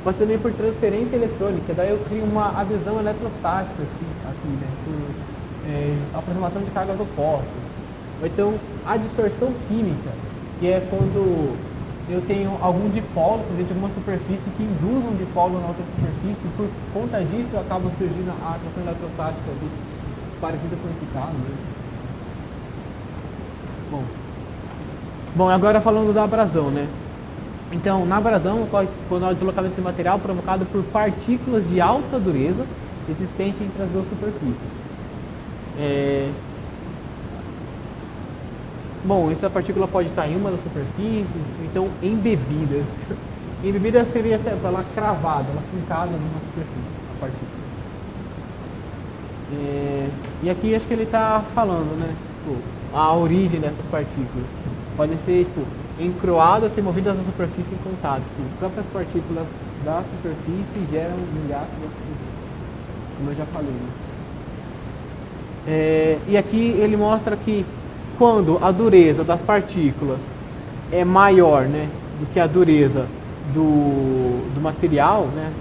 Mas também por transferência eletrônica, daí eu crio uma adesão eletrostática, assim, né, por aproximação de cargas opostas. Ou então a distorção química, que é quando eu tenho algum dipolo presente em alguma superfície que induz um dipolo na outra superfície, e por conta disso acaba surgindo a atração eletrostática dos parecidos quantificados. Né? Bom, agora falando da abrasão, né? Então, na abrasão ocorre quando há o deslocamento desse material provocado por partículas de alta dureza existentes entre as duas superfícies. Bom, essa partícula pode estar em uma das superfícies, então embebidas. Embebida seria ela cravada, ela fincada numa superfície, a partícula. E aqui acho que ele está falando, né? Tipo, a origem dessas partículas. Podem ser tipo, encroadas e movidas à superfície em contato. Tipo, próprias partículas da superfície geram um gasto da superfície, como eu já falei. Né? E aqui ele mostra que quando a dureza das partículas é maior, né, do que a dureza do material, né,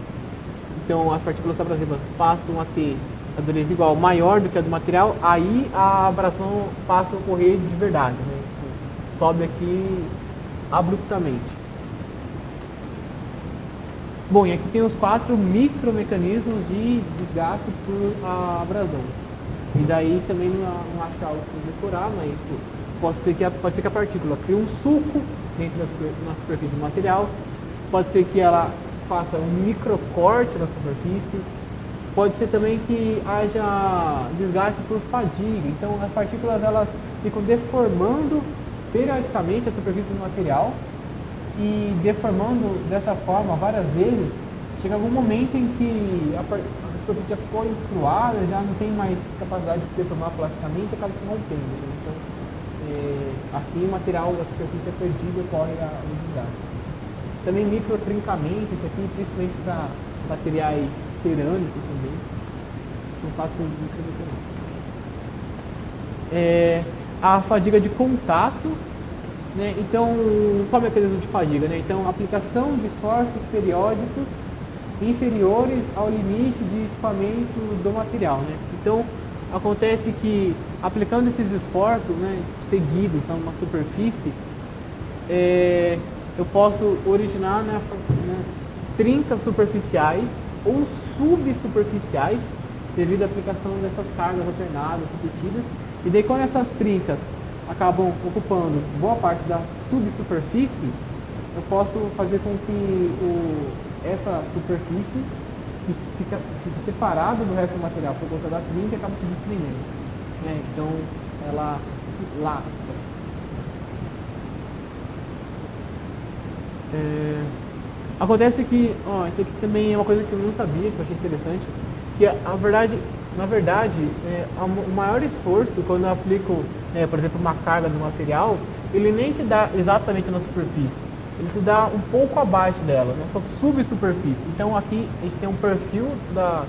então as partículas abrasivas passam a ter a dureza igual maior do que a do material, aí a abrasão passa a ocorrer de verdade, né, sobe aqui abruptamente. Bom, e aqui tem os 4 micromecanismos de desgaste por abrasão. E daí também não acho algo para decorar, mas pode ser que a partícula crie um sulco dentro na superfície do material, pode ser que ela faça um microcorte na superfície, pode ser também que haja desgaste por fadiga. Então as partículas elas ficam deformando periodicamente a superfície do material e deformando dessa forma várias vezes. Chega algum momento em que a superfície já ficou encruada, já não tem mais capacidade de se deformar plasticamente e acaba se rompendo. Né? Então, assim o material da superfície é perdido e ocorre o desgaste. Também microtrincamento, isso aqui principalmente para materiais cerâmicos também. São 4 micromecanismos. A fadiga de contato, né? Então, qual é o mecanismo de fadiga? Né? Então, aplicação de esforços periódicos inferiores ao limite de equipamento do material. Né? Então, acontece que aplicando esses esforços, né, seguidos a uma superfície, eu posso originar, né, trincas superficiais ou subsuperficiais devido à aplicação dessas cargas alternadas, repetidas. E daí quando essas trincas acabam ocupando boa parte da subsuperfície, eu posso fazer com que essa superfície que fica separada do resto do material por conta da trinca acaba se desprendendo. Né? Então ela lasca. Acontece que, isso aqui também é uma coisa que eu não sabia, que eu achei interessante, que na verdade, o maior esforço quando eu aplico, por exemplo, uma carga no material, ele nem se dá exatamente na superfície, ele se dá um pouco abaixo dela, nessa subsuperfície. Então aqui a gente tem um perfil da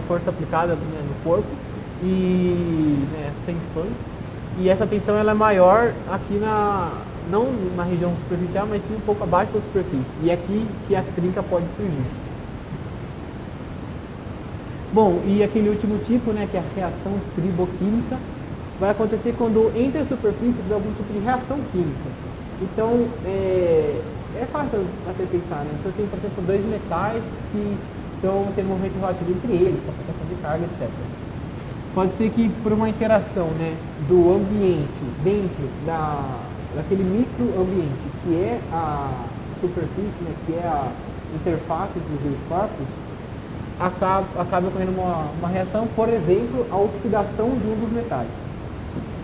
força aplicada, né, no corpo e as tensões, e essa tensão ela é maior aqui não na região superficial, mas sim um pouco abaixo da superfície. E é aqui que a trinca pode surgir. Bom, e aquele último tipo, né, que é a reação triboquímica, vai acontecer quando entre a superfície tem algum tipo de reação química. Então, é fácil até pensar, né? Se eu tenho, por exemplo, 2 metais que estão tendo um movimento relativo entre eles, com aplicação de carga, etc. Pode ser que por uma interação, né, do ambiente dentro daquele microambiente que é a superfície, né, que é a interface entre os dois corpos, acaba ocorrendo uma reação, por exemplo, a oxidação de um dos metais.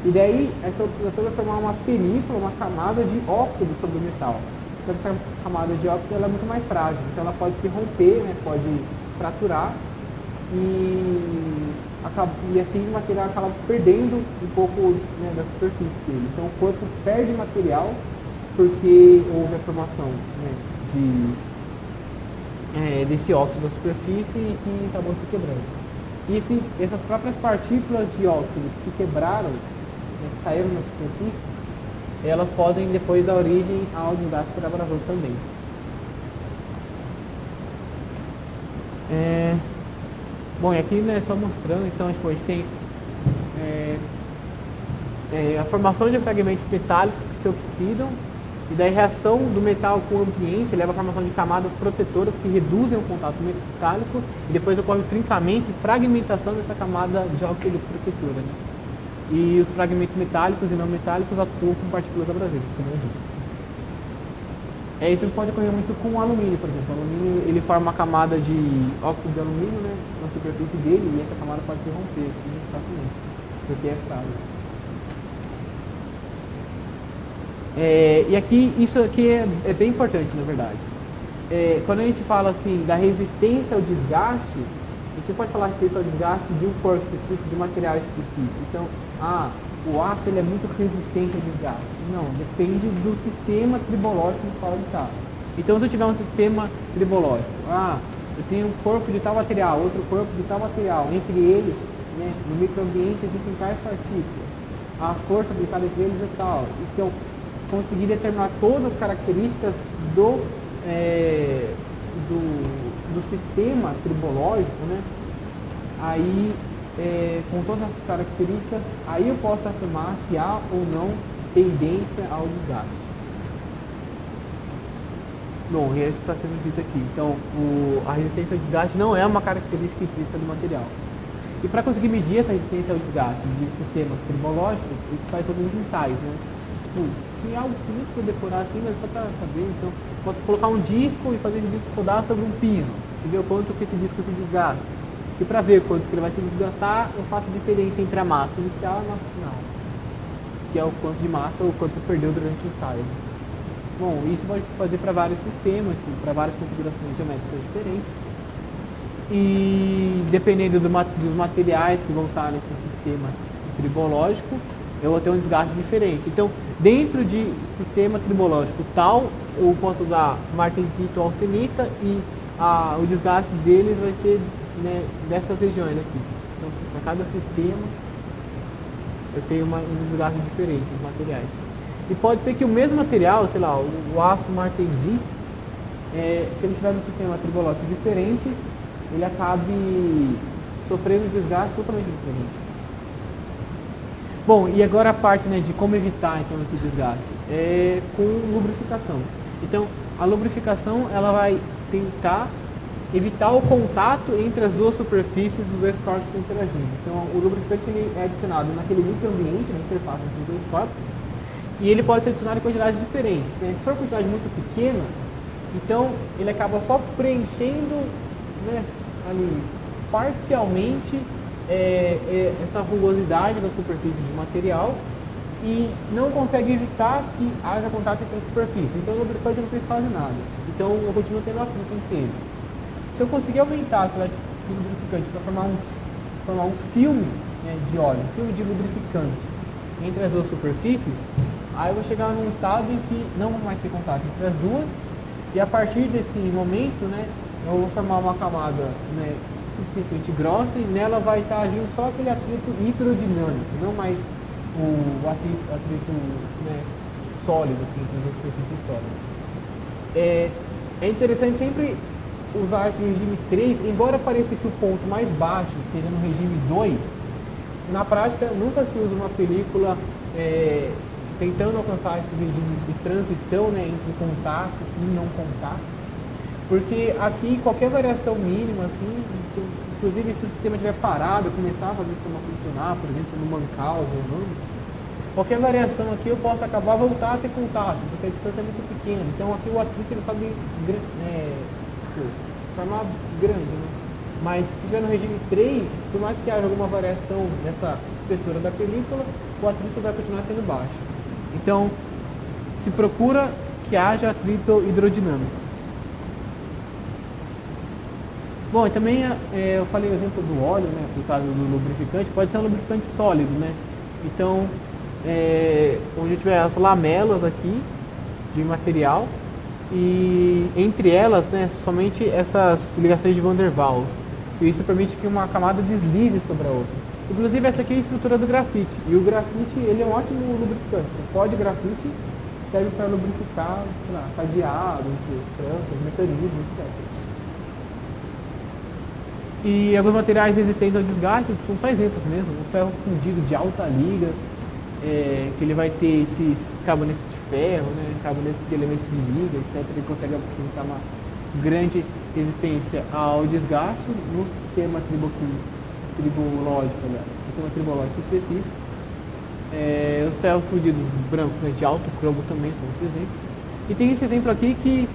E daí, essa oxidação vai formar uma película, uma camada de óxido sobre o metal. Só que essa camada de óxido ela é muito mais frágil, então ela pode se romper, né, pode fraturar e assim o material acaba perdendo um pouco, né, da superfície dele. Então o corpo perde material porque houve a formação, né, desse óxido da superfície e que acabou se quebrando. E essas próprias partículas de óxido que se quebraram, né, que saíram na superfície, elas podem depois dar origem ao desgaste por abrasão também. Bom, e aqui, né, só mostrando, então, tipo, a gente tem a formação de fragmentos metálicos que se oxidam, e daí a reação do metal com o ambiente leva à formação de camadas protetoras que reduzem o contato metálico, e depois ocorre o trincamento e fragmentação dessa camada de óxido protetora. Né? E os fragmentos metálicos e não metálicos atuam com partículas abrasivas, como eu disse. Isso pode ocorrer muito com o alumínio, por exemplo. O alumínio ele forma uma camada de óxido de alumínio, né, na superfície dele, e essa camada pode se romper muito facilmente, porque é frágil. E aqui, isso aqui é bem importante, na verdade. Quando a gente fala assim da resistência ao desgaste, A gente pode falar a respeito ao desgaste de um corpo específico, de material específico. Então, o aço ele é muito resistente ao desgaste. Não, depende do sistema tribológico no qual ele está. Então, se eu tiver um sistema tribológico, eu tenho um corpo de tal material, outro corpo de tal material, entre eles, né, no microambiente existem tais partículas, a força aplicada entre eles é tal. E se eu conseguir determinar todas as características do sistema tribológico, né? Aí, com todas as características, aí eu posso afirmar se há ou não tendência ao desgaste. Bom, e é isso que está sendo dito aqui. Então, a resistência ao desgaste não é uma característica intrínseca do material. E para conseguir medir essa resistência ao desgaste de sistemas tribológicos, a gente faz alguns ensaios, né? Se há algo simples para decorar assim, mas só para saber, então, posso colocar um disco e fazer esse disco rodar sobre um pino, e ver o quanto que esse disco se desgasta. E para ver quanto que ele vai se desgastar, eu faço a diferença entre a massa inicial e a massa final, que é o quanto de massa ou quanto perdeu durante o ensaio. Bom, isso pode fazer para vários sistemas, para várias configurações geométricas diferentes. E dependendo dos materiais que vão estar nesse sistema tribológico, eu vou ter um desgaste diferente. Então, dentro de sistema tribológico tal, eu posso usar martensito ou austenita e o desgaste deles vai ser, né, dessas regiões aqui. Então, para cada sistema, eu tenho um desgaste diferente dos materiais. E pode ser que o mesmo material, sei lá, o aço martensito, se ele estiver num sistema tribológico diferente, ele acabe sofrendo desgaste totalmente diferente. Bom, e agora a parte, né, de como evitar então esse desgaste é com lubrificação. Então, a lubrificação ela vai tentar evitar o contato entre as duas superfícies dos dois corpos que estão interagindo. Então, o lubrificante ele é adicionado naquele microambiente, na interface entre os dois corpos, e ele pode ser adicionado em quantidades diferentes, né? Se for uma quantidade muito pequena, então ele acaba só preenchendo, né, ali, parcialmente essa rugosidade da superfície do material e não consegue evitar que haja contato entre as superfícies. Então o lubrificante não fez quase nada. Então eu continuo tendo atrito entre eles. Se eu conseguir aumentar a quantidade de lubrificante para formar um filme, né, de óleo, um filme de lubrificante entre as duas superfícies, aí eu vou chegar num estado em que não vai mais ter contato entre as duas, e a partir desse momento, né, eu vou formar uma camada, né, suficientemente grossa, e nela vai estar agindo só aquele atrito hidrodinâmico, não mais o atrito, né, sólido, assim, entre as superfícies sólidas. É interessante sempre usar esse regime 3, embora pareça que o ponto mais baixo esteja no regime 2, na prática nunca se usa uma película tentando alcançar esse regime de transição, né, entre contato e não contato, porque aqui qualquer variação mínima, assim, inclusive se o sistema estiver parado, começar a fazer o sistema funcionar, por exemplo, no Mancausa ou não, qualquer variação aqui eu posso acabar voltar a ter contato, porque a distância é muito pequena. Então aqui o atrito ele sobe de forma grande, né? Mas se estiver no regime 3, por mais que haja alguma variação nessa espessura da película, o atrito vai continuar sendo baixo. Então, se procura que haja atrito hidrodinâmico. Bom, e também eu falei o exemplo do óleo, né, por causa do lubrificante, pode ser um lubrificante sólido, né? Então, onde eu tiver as lamelas aqui de material e entre elas, né, somente essas ligações de Van der Waals. E isso permite que uma camada deslize sobre a outra. Inclusive essa aqui é a estrutura do grafite. E o grafite ele é um ótimo lubrificante. O pó de grafite serve para lubrificar, sei lá, cadeado, trancas, mecanismos, etc. E alguns materiais resistentes ao desgaste, são só exemplos mesmo. O ferro fundido de alta liga, que ele vai ter esses carbonetos de ferro, né, carbonetos de elementos de liga, etc. Ele consegue apresentar uma grande resistência ao desgaste no sistema tribológico, né, sistema tribológico específico. Os ferros fundidos brancos, né, de alto cromo também são outros exemplos. E tem esse exemplo aqui que,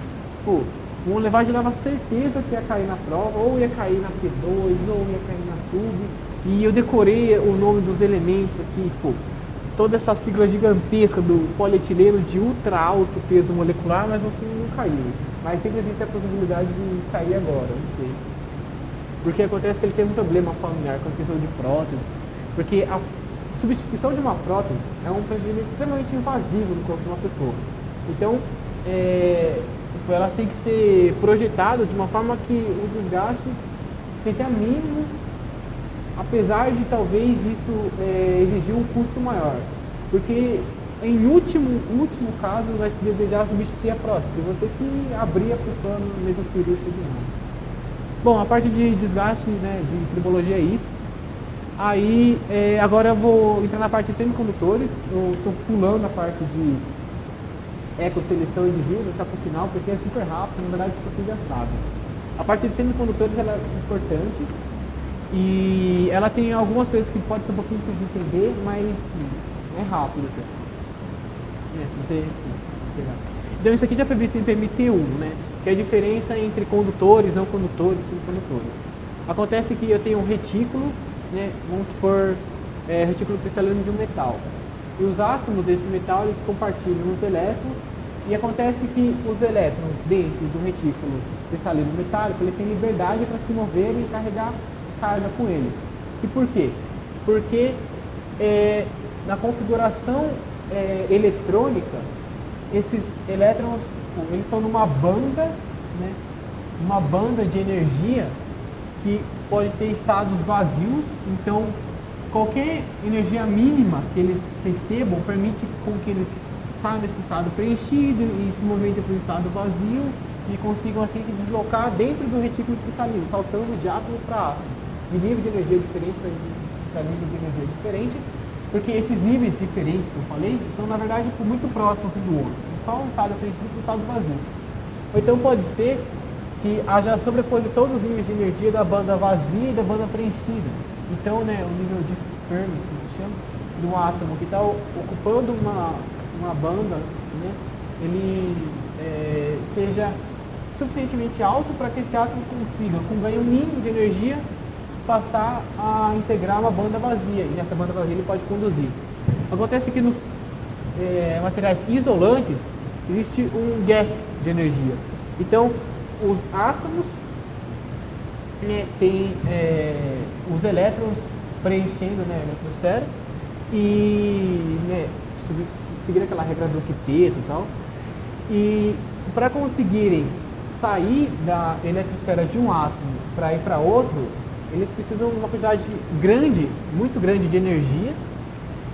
um levagem dava certeza que ia cair na prova, ou ia cair na P2, ou ia cair na TUB, e eu decorei o nome dos elementos aqui, toda essa sigla gigantesca do polietileno de ultra alto peso molecular, mas no fim não caiu. Mas sempre existe a possibilidade de cair agora, não sei. Porque acontece que ele tem um problema familiar com a questão de prótese, porque a substituição de uma prótese é um procedimento extremamente invasivo no corpo de uma pessoa. Então, elas têm que ser projetadas de uma forma que o desgaste seja mínimo, apesar de talvez isso exigir um custo maior. Porque em último caso vai se desejar substituir a prótese, você ter que abrir a pessoa no mesmo cirúrgico de novo. Bom, a parte de desgaste, né, de tribologia é isso. Aí, agora eu vou entrar na parte de semicondutores. Eu estou pulando a parte de ecosseleção e de vírus, deixar para o final, porque é super rápido, na verdade você já sabe. A parte de semicondutores ela é importante e ela tem algumas coisas que pode ser um pouquinho difícil de entender, mas é rápido. Se você pegar. Então isso aqui já foi visto em PMT1, né? Que é a diferença entre condutores, não condutores e semicondutores. Acontece que eu tenho um retículo, né? Vamos supor, retículo cristalino de um metal. E os átomos desse metal eles compartilham os elétrons, e acontece que os elétrons dentro do retículo cristalino metálico eles têm liberdade para se mover e carregar carga com ele. E por quê? Porque na configuração eletrônica, esses elétrons eles estão numa banda, né? Uma banda de energia que pode ter estados vazios, então qualquer energia mínima que eles recebam permite com que eles saiam desse estado preenchido e se movimentem para o estado vazio e consigam assim se deslocar dentro do retículo cristalino, saltando de átomo para átomo, de nível de energia diferente para nível de energia diferente, porque esses níveis diferentes que eu falei são na verdade muito próximos um do outro, só um estado preenchido e um estado vazio. Ou então pode ser que haja a sobreposição dos níveis de energia da banda vazia e da banda preenchida. Então, né, o nível de Fermi, que se chama, de um átomo que está ocupando uma banda, né, ele seja suficientemente alto para que esse átomo consiga, com ganho mínimo de energia, passar a integrar uma banda vazia. E nessa banda vazia ele pode conduzir. Acontece que nos materiais isolantes existe um gap de energia. Então, os átomos têm os elétrons preenchendo, né, a atmosfera e seguir aquela regra do octeto e tal. E para conseguirem sair da eletrosfera de um átomo para ir para outro, eles precisam de uma quantidade grande, muito grande de energia,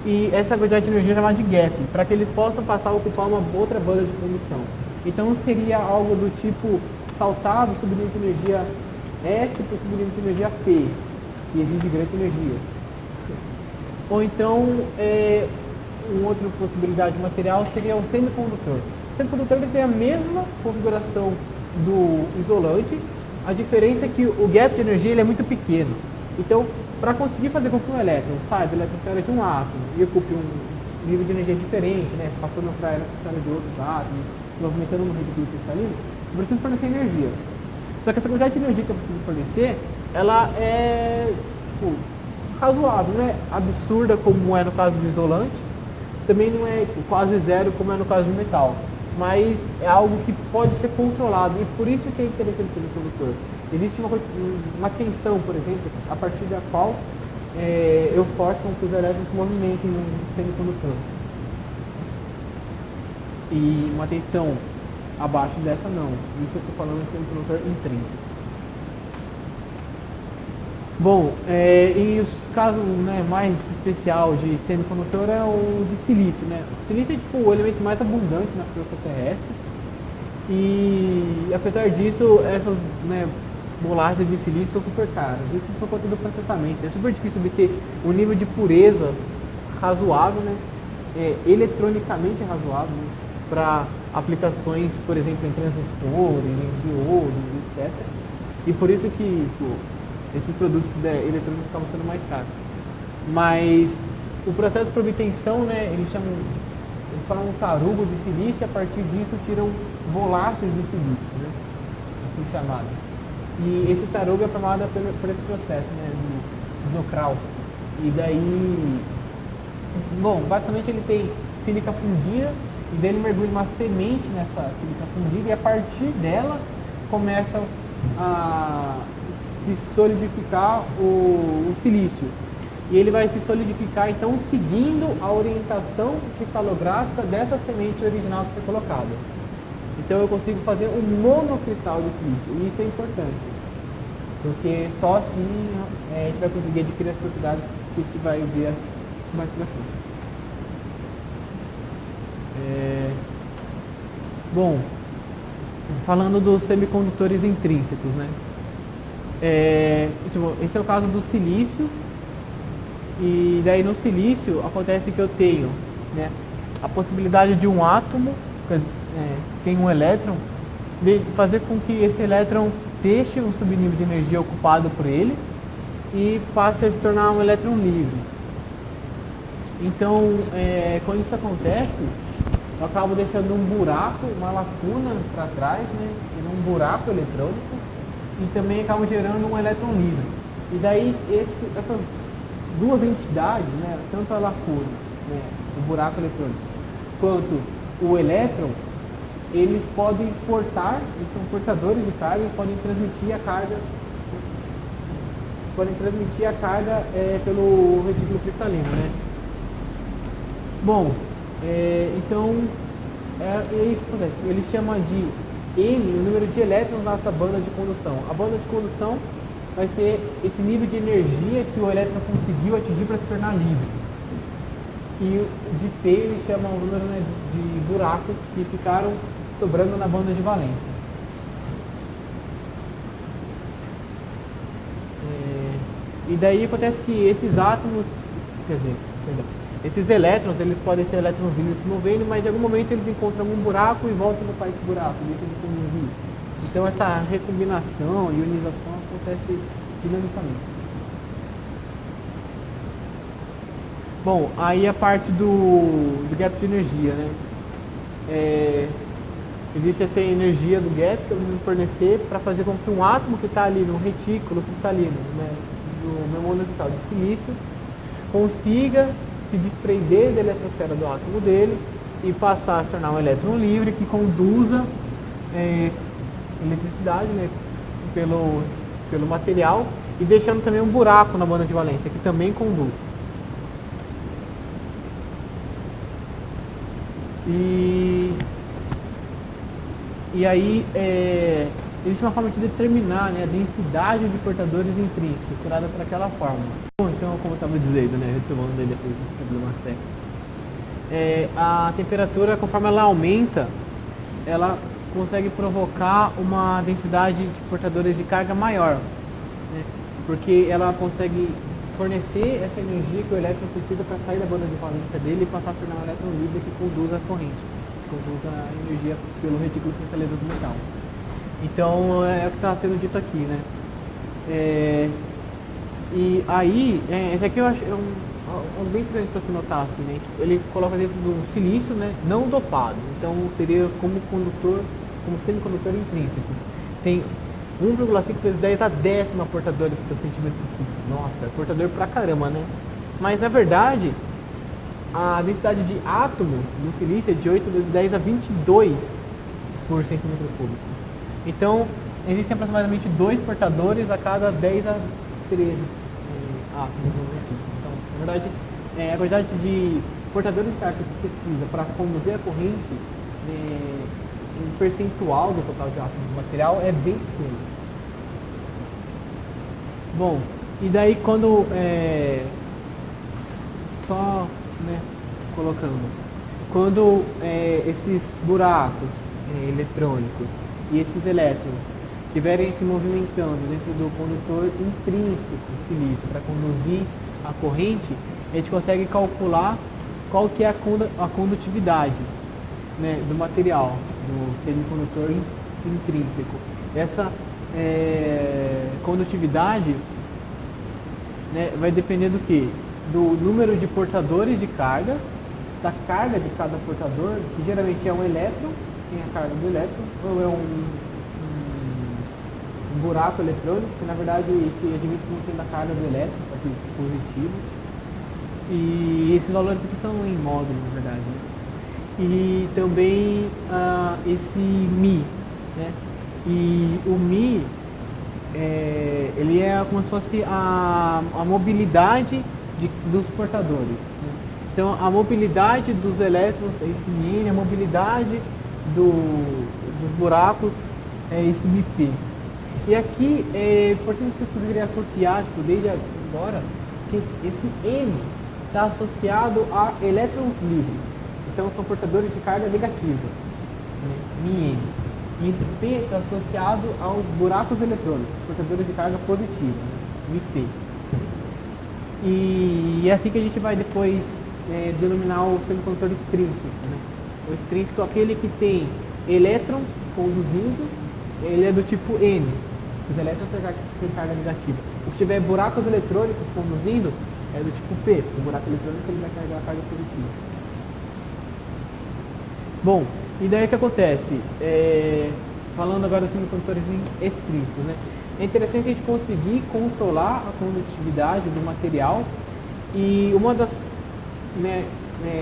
e essa quantidade de energia é chamada de gap, para que eles possam passar a ocupar uma outra banda de condução. Então seria algo do tipo saltar do subnível de energia S para o subnível de energia P, que exige grande energia. Ou então, uma outra possibilidade de material seria o semicondutor. O semicondutor ele tem a mesma configuração do isolante, a diferença é que o gap de energia ele é muito pequeno. Então, para conseguir fazer com que um elétron saia da eletrosfera de um átomo e ocupe um nível de energia diferente, né, passando para a eletrosfera de outros átomos, movimentando no retículo cristalino, eu preciso fornecer energia. Só que essa quantidade de energia que eu preciso fornecer, ela é razoável, não é absurda como é no caso do isolante, também não é quase zero como é no caso do metal, mas é algo que pode ser controlado e por isso que é interessante ser condutor. Existe uma tensão, por exemplo, a partir da qual eu forço com que os elétrons se movimentem no semicondutor. E uma tensão abaixo dessa não. Isso eu estou falando de semicondutor intrínseco. Bom, e os casos, né, mais especial de semicondutor é o de silício, né? O silício é tipo o elemento mais abundante na crosta terrestre. E apesar disso, essas, né, bolachas de silício são super caras. Isso por conta do processamento. É super difícil obter um nível de pureza razoável, né? Eletronicamente razoável, né, para aplicações, por exemplo, em transistores, em diodos, etc. E por isso que esses produtos eletrônicos acabam sendo mais caros. Mas o processo de obtenção, né, eles falam um tarugo de silício e a partir disso tiram bolachas de silício, né, assim chamado. E esse tarugo é formado por esse processo, né, do Isokraust. E daí, bom, basicamente ele tem sílica fundida e daí ele mergulha uma semente nessa sílica fundida e a partir dela começam a se solidificar o silício. E ele vai se solidificar, então, seguindo a orientação cristalográfica dessa semente original que foi colocada. Então, eu consigo fazer um monocristal de silício, e isso é importante, porque só assim a gente vai conseguir adquirir as propriedades que a gente vai ver mais pra frente. Bom, falando dos semicondutores intrínsecos, né? Esse é o caso do silício. E daí no silício acontece que eu tenho, né, a possibilidade de um átomo, tem um elétron, de fazer com que esse elétron deixe um subnível de energia ocupado por ele e passe a se tornar um elétron livre. Então, quando isso acontece, eu acabo deixando um buraco, uma lacuna para trás, né, um buraco eletrônico, e também acabo gerando um elétron livre. E daí essas duas entidades, né, tanto a lacuna, né, o buraco eletrônico, quanto o elétron, eles podem portar, eles são portadores de carga e podem transmitir a carga, pelo retículo cristalino, né? Bom, então é isso que acontece. Ele chama de N o número de elétrons nessa banda de condução. A banda de condução vai ser esse nível de energia que o elétron conseguiu atingir para se tornar livre. E de P ele chama o número, né, de buracos que ficaram sobrando na banda de valência. E daí acontece que esses átomos, esses elétrons, eles podem ser elétrons livres se movendo, mas em algum momento eles encontram um buraco e voltam para esse buraco, deixam de conduzir. Então essa recombinação e ionização acontece dinamicamente. Bom, aí a parte do gap de energia, né? Existe essa energia do gap que eu preciso fornecer para fazer com que um átomo que está ali no retículo cristalino, né, do meu monocristal de silício, consiga se desprender da eletrosfera do átomo dele e passar a se tornar um elétron livre que conduza eletricidade, né, pelo material, e deixando também um buraco na banda de valência que também conduz. E aí existe uma forma de determinar, né, a densidade de portadores intrínsecos, tirada por aquela fórmula. Bom, então, como eu estava dizendo, né, retomando aí depois dos problemas técnicos, a temperatura, conforme ela aumenta, ela consegue provocar uma densidade de portadores de carga maior, né, porque ela consegue fornecer essa energia que o elétron precisa para sair da banda de valência dele e passar a tornar um elétron livre que conduz a corrente, que conduz a energia pelo retículo cristalino do metal. Então é o que está sendo dito aqui, né? E aí, esse aqui eu acho um bem interessante para se notar, assim, né? Ele coloca dentro do silício, né, não dopado, então seria como condutor, como semicondutor intrínseco. Tem 1,5 vezes 10 a décima portadores por centímetro cúbico. Nossa, é portador pra caramba, né? Mas na verdade, a densidade de átomos no silício é de 8 vezes 10 a 22 por centímetro cúbico. Então, existem aproximadamente 2 portadores a cada 10 a 13 átomos no retículo. Então, na verdade, a quantidade de portadores de carga que você precisa para conduzir a corrente, um percentual do total de átomos do material é bem pequeno. Bom, e daí quando, quando esses buracos eletrônicos e esses elétrons estiverem se movimentando dentro do condutor intrínseco do silício para conduzir a corrente, a gente consegue calcular qual que é a condutividade, né, do material, do semicondutor intrínseco. Essa condutividade, né, vai depender do quê? Do número de portadores de carga, da carga de cada portador, que geralmente é um elétron, tem a carga do elétron, ou é um buraco eletrônico, que na verdade se admite como tendo a carga do elétron, aqui positivo. E esses valores aqui são em módulo, na verdade, né? E também esse Mi, né? E o Mi, Ele é como se fosse a mobilidade dos portadores. Né? Então, a mobilidade dos elétrons é esse μn, a mobilidade dos buracos é esse μp. E aqui é importante você poderia associar, tipo, desde agora, que esse N está associado a elétrons livres. Então, são portadores de carga negativa, né? μn. E esse P está associado aos buracos eletrônicos, portadores de carga positiva, né? μp. E é assim que a gente vai depois denominar o semicondutor extrínseco. Né? O extrínseco é aquele que tem elétrons conduzindo, ele é do tipo N. Os elétrons têm carga negativa. O que tiver buracos eletrônicos conduzindo é do tipo P. O buraco eletrônico ele vai carregar a carga positiva. Bom, e daí o que acontece? Falando agora dos semicondutores extrínsecos, né? É interessante a gente conseguir controlar a condutividade do material e uma das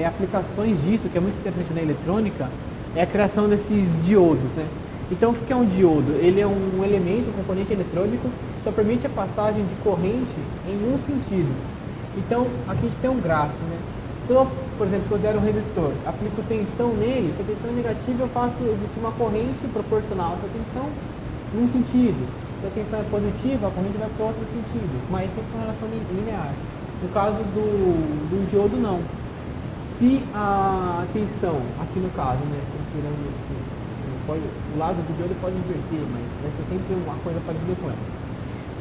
aplicações disso, que é muito interessante na eletrônica, é a criação desses diodos, né? Então, o que é um diodo? Ele é um elemento, um componente eletrônico, que só permite a passagem de corrente em um sentido. Então, aqui a gente tem um gráfico, né? Se eu, por exemplo, considero um resistor, aplico tensão nele, se a tensão é negativa, eu faço existir uma corrente proporcional a essa tensão num sentido. Se a tensão é positiva, a corrente vai para outro sentido, mas sempre com relação linear. No caso do diodo, não. Se a tensão, aqui no caso, né, considerando o lado do diodo pode inverter, mas vai ser sempre uma coisa parecida com essa.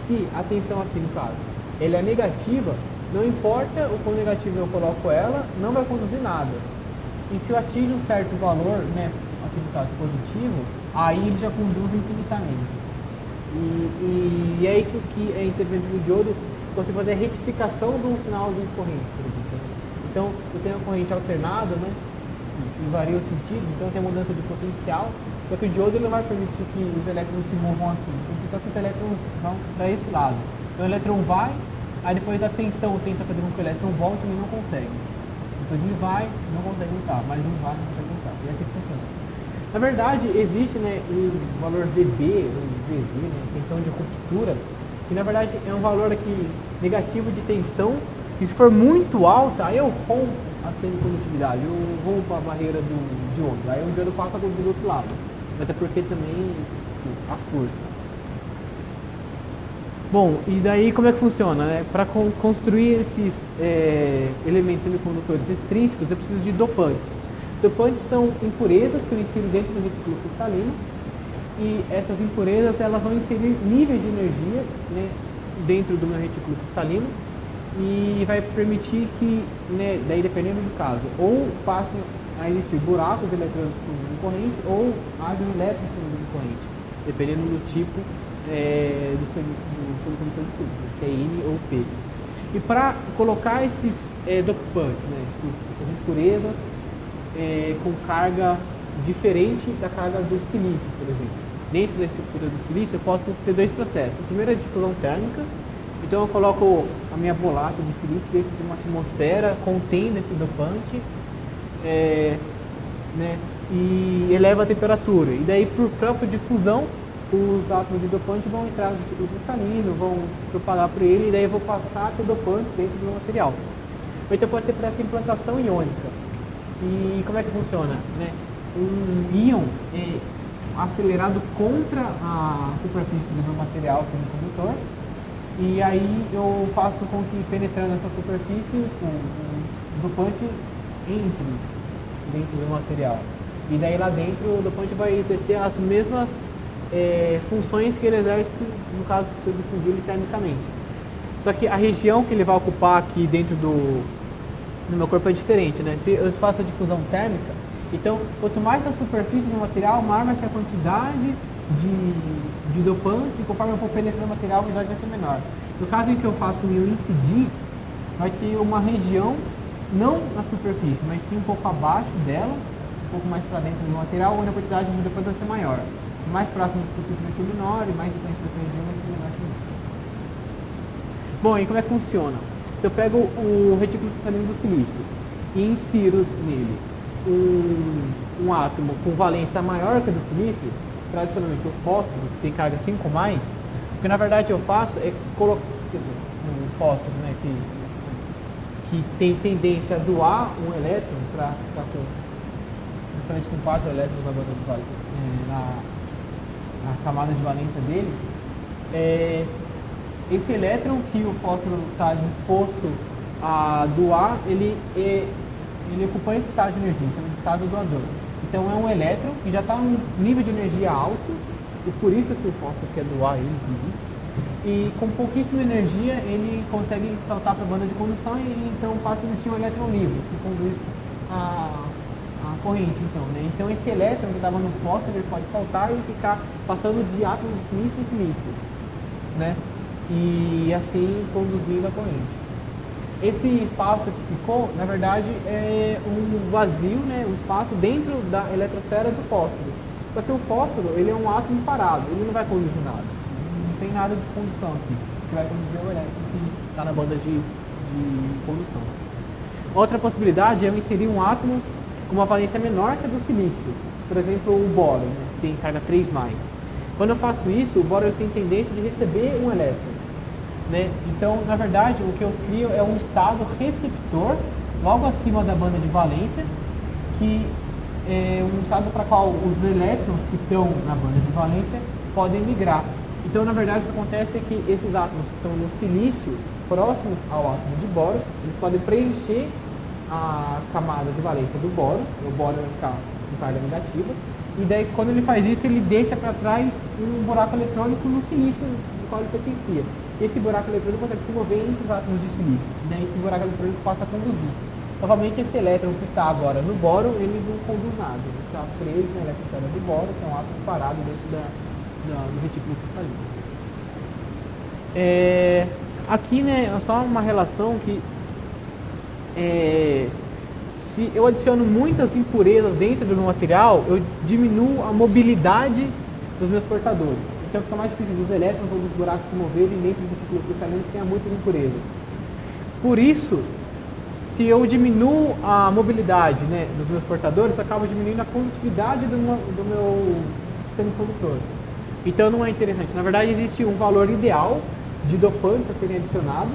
Se a tensão aqui no caso, ela é negativa, não importa o quão negativo eu coloco ela, não vai conduzir nada. E se eu atingo um certo valor, né, aqui no caso positivo, aí ele já conduz infinitamente. E é isso que é interessante do diodo, você fazer a retificação do final de corrente, por exemplo. Então, eu tenho a corrente alternada, né, e varia o sentido, então tem a mudança de potencial, só que o diodo ele não vai permitir que os elétrons se movam assim, porque só que os elétrons vão para esse lado. Então o elétron vai, aí depois a tensão tenta fazer com que o elétron volte e ele não consegue. Depois ele vai, não consegue voltar, mas não vai, não consegue voltar. E é assim que funciona. Na verdade, existe, né, um valor VB, ou VZ, né, tensão de ruptura, que na verdade é um valor aqui negativo de tensão, que se for muito alta, aí eu rompo a semicondutividade, eu rompo a barreira do diodo, aí o diodo passa do outro lado, mas é porque também a força. Bom, e daí como é que funciona? Né? Para construir esses elementos semicondutores extrínsecos, eu preciso de dopantes. Dopantes são impurezas que eu insiro dentro do retículo cristalino, e essas impurezas elas vão inserir níveis de energia, né, dentro do meu retículo cristalino, e vai permitir que, né, daí dependendo do caso, ou passem a existir buracos eletrônicos de corrente, ou haja elétrons de corrente, dependendo do tipo do semicondutor de tudo, se é N ou P. E para colocar esses dopantes, né, essas impurezas com carga diferente da carga do silício, por exemplo. Dentro da estrutura do silício eu posso ter dois processos. O primeiro é a difusão térmica. Então eu coloco a minha bolacha de silício dentro de uma atmosfera contendo esse dopante, né, e eleva a temperatura. E daí, por própria difusão, os átomos de dopante vão entrar no retículo cristalino, vão propagar por ele, e daí eu vou passar o dopante dentro do material. Ou então pode ser por essa implantação iônica. E como é que funciona? Né? Um íon é acelerado contra a superfície do meu material semicondutor, e aí eu faço com que, penetrando essa superfície, o dopante entre dentro do material. E daí lá dentro o dopante vai exercer as mesmas funções que ele exerce no caso se eu difundir ele termicamente. Só que a região que ele vai ocupar aqui dentro do meu corpo é diferente, né? Se eu faço a difusão térmica, então quanto mais a superfície do material, maior vai ser a quantidade de dopante, e conforme eu for penetrando o material, a unidade vai ser menor. No caso em que eu faço o íon incidir, vai ter uma região, não na superfície, mas sim um pouco abaixo dela, um pouco mais para dentro do material, onde a quantidade de dopante vai ser maior. Mais próximo da superfície vai ser menor, e mais distante da região vai ser menor também. Bom, e como é que funciona? Se eu pego o retículo cristalino do silício e insiro nele um átomo com valência maior que a do silício, tradicionalmente o fósforo, que tem carga 5+, que na verdade eu faço é colocar um fósforo, né, que tem tendência a doar um elétron para ficar com, justamente com 4 elétrons na banda de valência, na camada de valência dele. Esse elétron que o fósforo está disposto a doar, ele ocupa esse estado de energia, chama de estado doador. Então é um elétron que já está num nível de energia alto, e por isso que o fósforo quer doar ele, e com pouquíssima energia ele consegue saltar para a banda de condução e então passa a existir um elétron livre, que conduz a corrente. Então esse elétron que estava no fósforo, ele pode saltar e ficar passando de átomos de silício em silício, né? E assim conduzindo a corrente. Esse espaço que ficou, na verdade, é um vazio, né, um espaço dentro da eletrosfera do fósforo. Só que o fósforo, ele é um átomo parado, ele não vai conduzir nada. Não tem nada de condução aqui, que vai conduzir o elétron que está na banda de condução. Outra possibilidade é eu inserir um átomo com uma valência menor que a do silício. Por exemplo, o boro, né, que tem carga 3+. Quando eu faço isso, o boro tem tendência de receber um elétron. Né? Então, na verdade, o que eu crio é um estado receptor logo acima da banda de valência, que é um estado para qual os elétrons que estão na banda de valência podem migrar. Então, na verdade, o que acontece é que esses átomos que estão no silício, próximos ao átomo de boro, eles podem preencher a camada de valência do boro, o boro vai ficar com carga negativa, e daí, quando ele faz isso, ele deixa para trás um buraco eletrônico no silício do qual ele pertencia. Esse buraco eletrônico consegue se mover entre os átomos de silício. Daí esse buraco eletrônico passa a conduzir. Novamente, esse elétron que está agora no boro, ele não conduz nada. Ele está preso na eletrosfera do boro, que é um átomo parado dentro do retículo cristalino. Aqui, né, é só uma relação que se eu adiciono muitas impurezas dentro do meu material, eu diminuo a mobilidade dos meus portadores. Então fica mais difícil dos elétrons ou dos buracos se moverem dentro do retículo cristalino que tenha muitas impurezas. Por isso, se eu diminuo a mobilidade, né, dos meus portadores, eu acabo diminuindo a condutividade do meu semicondutor. Então não é interessante. Na verdade, existe um valor ideal de dopante a serem adicionado,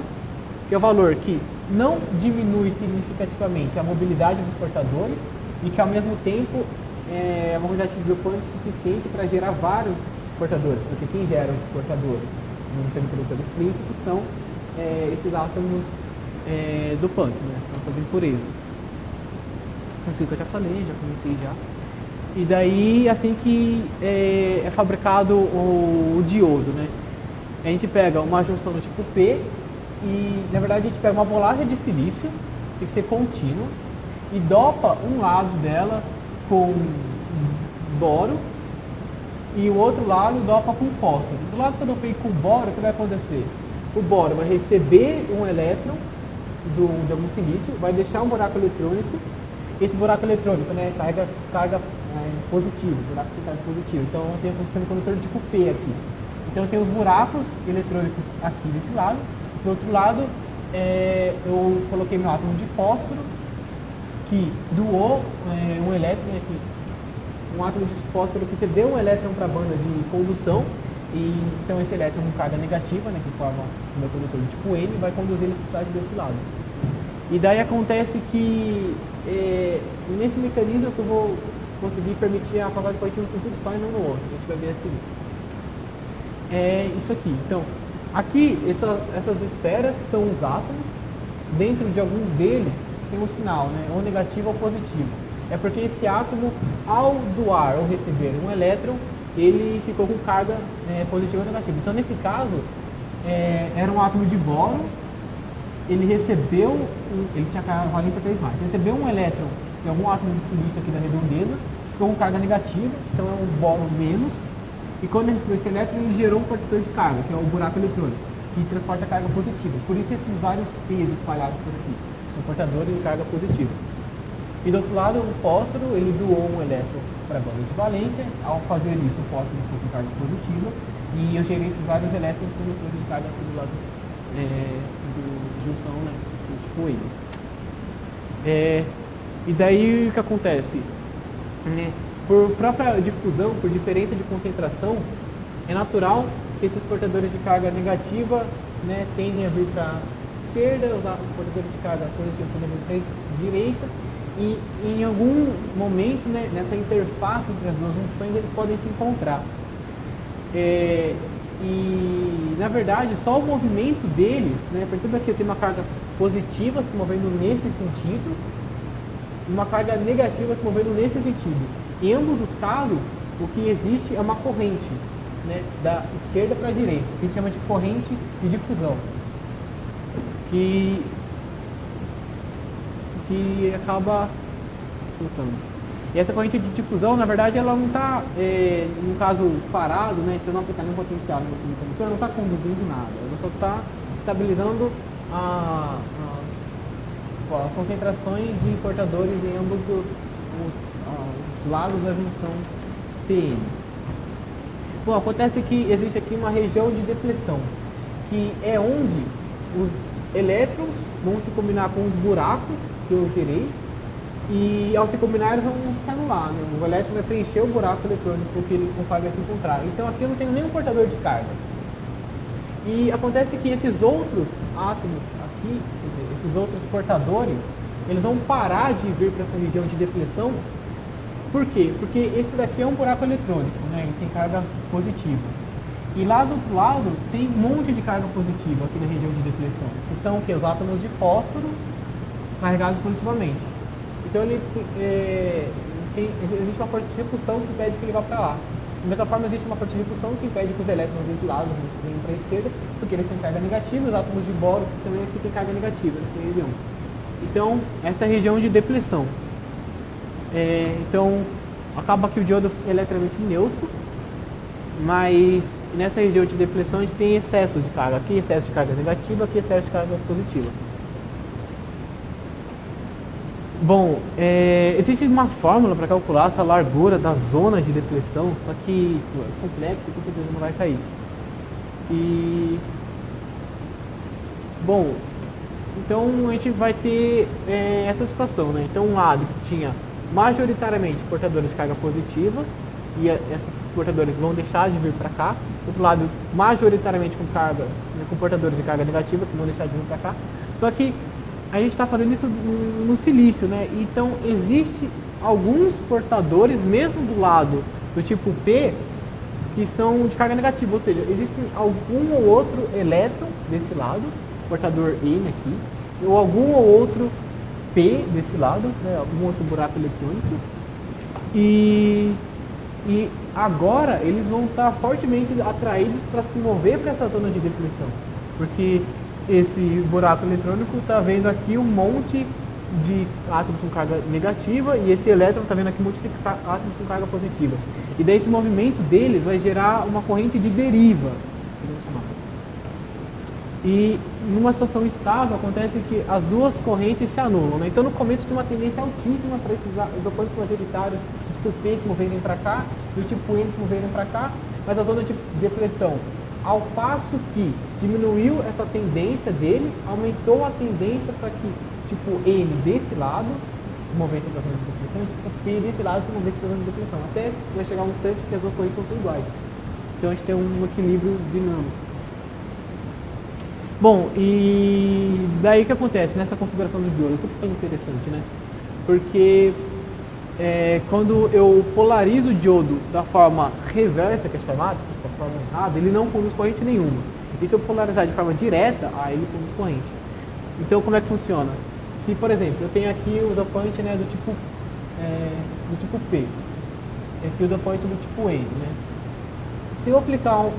que é o valor que não diminui significativamente a mobilidade dos portadores e que ao mesmo tempo é uma quantidade de dopante suficiente para gerar vários portadores, porque quem gera os portadores no semicondutor explícito são esses átomos dopantes, né? São as impurezas. Assim que eu já falei, já comentei já. E daí, assim que é fabricado o diodo, né? A gente pega uma junção do tipo P e, na verdade, a gente pega uma bolagem de silício, tem que ser contínua, e dopa um lado dela com boro e o outro lado dopa com fósforo. Do lado que eu dopei com boro, o que vai acontecer? O boro vai receber um elétron de algum silício, vai deixar um buraco eletrônico. Esse buraco eletrônico, né, carga positivo, buraco de carga positivo. Então eu tenho um condutor tipo P aqui. Então eu tenho os buracos eletrônicos aqui desse lado. Do outro lado, eu coloquei meu átomo de fósforo, que doou um elétron aqui. Um átomo de fósforo que deu um elétron para a banda de condução, e então esse elétron com carga negativa, né, que forma o meu condutor de tipo N, vai conduzir ele para desse lado. E daí acontece que nesse mecanismo que eu vou conseguir permitir a passagem de partículas em tudo só e não no outro. A gente vai ver assim. Isso aqui. Então, aqui essas esferas são os átomos. Dentro de alguns deles tem um sinal, né, ou negativo ou positivo. É porque esse átomo, ao doar ou receber um elétron, ele ficou com carga positiva ou negativa. Então, nesse caso, era um átomo de boro, ele tinha carga valência 3+. Recebeu um elétron de algum átomo de silício aqui da redondeza, ficou com carga negativa, então é um boro menos, e quando ele recebeu esse elétron, ele gerou um portador de carga, que é o buraco eletrônico, que transporta a carga positiva. Por isso esses vários P's espalhados por aqui, são portadores de carga positiva. E do outro lado, o fósforo, ele doou um elétron para a banda de valência. Ao fazer isso, o fósforo ficou com carga positiva, e eu gerei esses vários elétrons condutores de carga aqui do lado do junção, né, tipo N. E daí o que acontece? Por própria difusão, por diferença de concentração, é natural que esses portadores de carga negativa, né, tendem a vir para a esquerda, os portadores de carga positiva tendem a vir para a direita, e em algum momento, né, nessa interface entre as duas junções, eles podem se encontrar. E na verdade só o movimento deles, né, perceba que eu tenho uma carga positiva se movendo nesse sentido, e uma carga negativa se movendo nesse sentido. Em ambos os casos, o que existe é uma corrente, né, da esquerda para a direita, que a gente chama de corrente de difusão, que acaba soltando. E essa corrente de difusão, na verdade, ela não está, no caso, parado, né, se eu não aplicar nenhum potencial no condutor, não está conduzindo nada, ela só está estabilizando as concentrações de portadores em ambos os lados da junção TN. Bom, acontece que existe aqui uma região de depressão, que é onde os elétrons vão se combinar com os buracos que eu gerei, e ao se combinar eles vão se anular, né? O elétron vai preencher o buraco eletrônico que ele com carga vai se encontrar. Então aqui eu não tenho nenhum portador de carga. E acontece que esses outros átomos aqui, esses outros portadores, eles vão parar de vir para essa região de depressão. Por quê? Porque esse daqui é um buraco eletrônico, né? Ele tem carga positiva. E lá do outro lado tem um monte de carga positiva aqui na região de depressão, que são o quê? Os átomos de fósforo carregados positivamente. Então existe uma força de repulsão que impede que ele vá para lá. Da mesma forma, existe uma força de repulsão que impede que os elétrons desse lado venham para a esquerda, porque eles têm carga negativa, os átomos de boro também aqui têm carga negativa nessa região. Então, essa é a região de depressão. Então, acaba que o diodo é eletricamente neutro, mas nessa região de depressão a gente tem excesso de carga. Aqui excesso de carga negativa, aqui excesso de carga positiva. Bom, existe uma fórmula para calcular essa largura das zonas de depressão, só que é complexo e com certeza não vai sair. Bom, então a gente vai ter essa situação, né? Então um lado que tinha majoritariamente portadores de carga positiva, e esses portadores vão deixar de vir para cá. Outro lado, majoritariamente com carga, né, com portadores de carga negativa, que vão deixar de vir para cá. Só que a gente está fazendo isso no silício, né? Então, existe alguns portadores, mesmo do lado do tipo P, que são de carga negativa, ou seja, existe algum ou outro elétron desse lado, portador N aqui, ou algum ou outro P desse lado, né? Algum outro buraco eletrônico, e agora eles vão estar fortemente atraídos para se mover para essa zona de depressão, porque esse buraco eletrônico está vendo aqui um monte de átomos com carga negativa e esse elétron está vendo aqui um monte de átomos com carga positiva. E daí esse movimento deles vai gerar uma corrente de deriva. E numa situação estável acontece que as duas correntes se anulam, né? Então no começo tinha uma tendência altíssima para esses isopantes majoritários tipo P se moverem para cá e o tipo N se moverem para cá, mas a zona de depressão, ao passo que diminuiu essa tendência deles, aumentou a tendência para que tipo N desse lado se movesse para a zona de depressão e tipo P desse lado se movesse para a zona de depressão, até vai chegar um instante que as duas correntes são iguais. Então a gente tem um equilíbrio dinâmico. Bom, e daí o que acontece nessa configuração do diodo? Isso que é interessante, né? Porque quando eu polarizo o diodo da forma reversa, que é chamada, da forma errada, ele não conduz corrente nenhuma. E se eu polarizar de forma direta, aí ele conduz corrente. Então, como é que funciona? Se, por exemplo, eu tenho aqui o dopante, né, do tipo P, e aqui o dopante do tipo N, né? Se eu aplicar um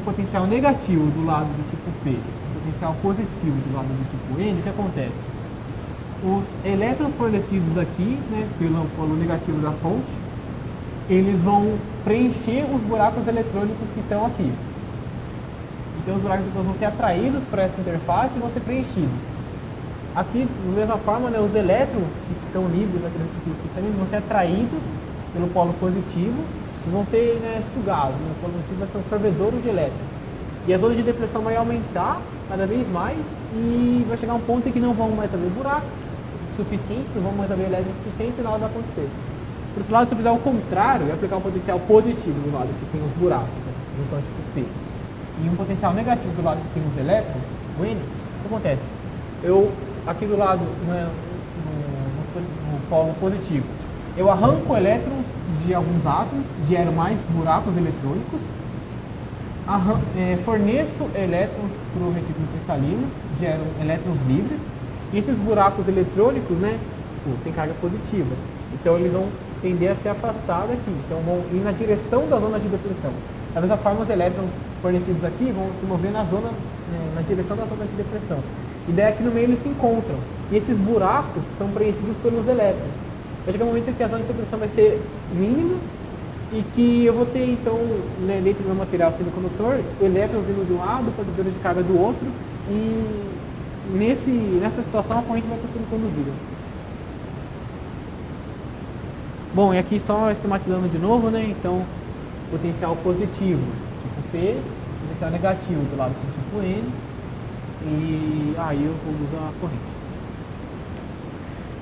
potencial negativo do lado do tipo P, potencial positivo do lado do tipo N, o que acontece? Os elétrons fornecidos aqui, né, pelo polo negativo da fonte, eles vão preencher os buracos eletrônicos que estão aqui. Então os buracos eletrônicos vão ser atraídos para essa interface e vão ser preenchidos. Aqui, da mesma forma, né, os elétrons que estão livres aqui vão ser atraídos pelo polo positivo e vão ser, né, sugados. Né, o polo positivo vai ser um sorvedor de elétrons. E a zona de depressão vai aumentar cada vez mais e vai chegar um ponto em que não vão mais haver buracos suficientes, não vão mais haver elétrons suficientes e nada vai acontecer. Por outro lado, se eu fizer o contrário, eu aplicar um potencial positivo do lado que tem os buracos, né, então tipo P. e um potencial negativo do lado que tem os elétrons, o N, o que acontece? Aqui do lado, né, no polo positivo, eu arranco elétrons de alguns átomos, gero mais buracos eletrônicos, forneço elétrons para o retículo cristalino, gero elétrons livres, e esses buracos eletrônicos, né, tem carga positiva, então eles vão tender a se afastar daqui, então vão ir na direção da zona de depressão. Da mesma forma, os elétrons fornecidos aqui vão se mover na direção da zona de depressão. E daí aqui no meio eles se encontram. E esses buracos são preenchidos pelos elétrons. Vai chegar um momento em que a zona de depressão vai ser mínima e que eu vou ter, então, né, dentro do meu material semicondutor, elétrons vindo de um lado, portadores de carga do outro, e nessa situação a corrente vai estar sendo conduzida. Bom, e aqui só esquematizando de novo, né? Então, potencial positivo, tipo P, potencial negativo do lado do tipo N, e aí eu vou usar a corrente.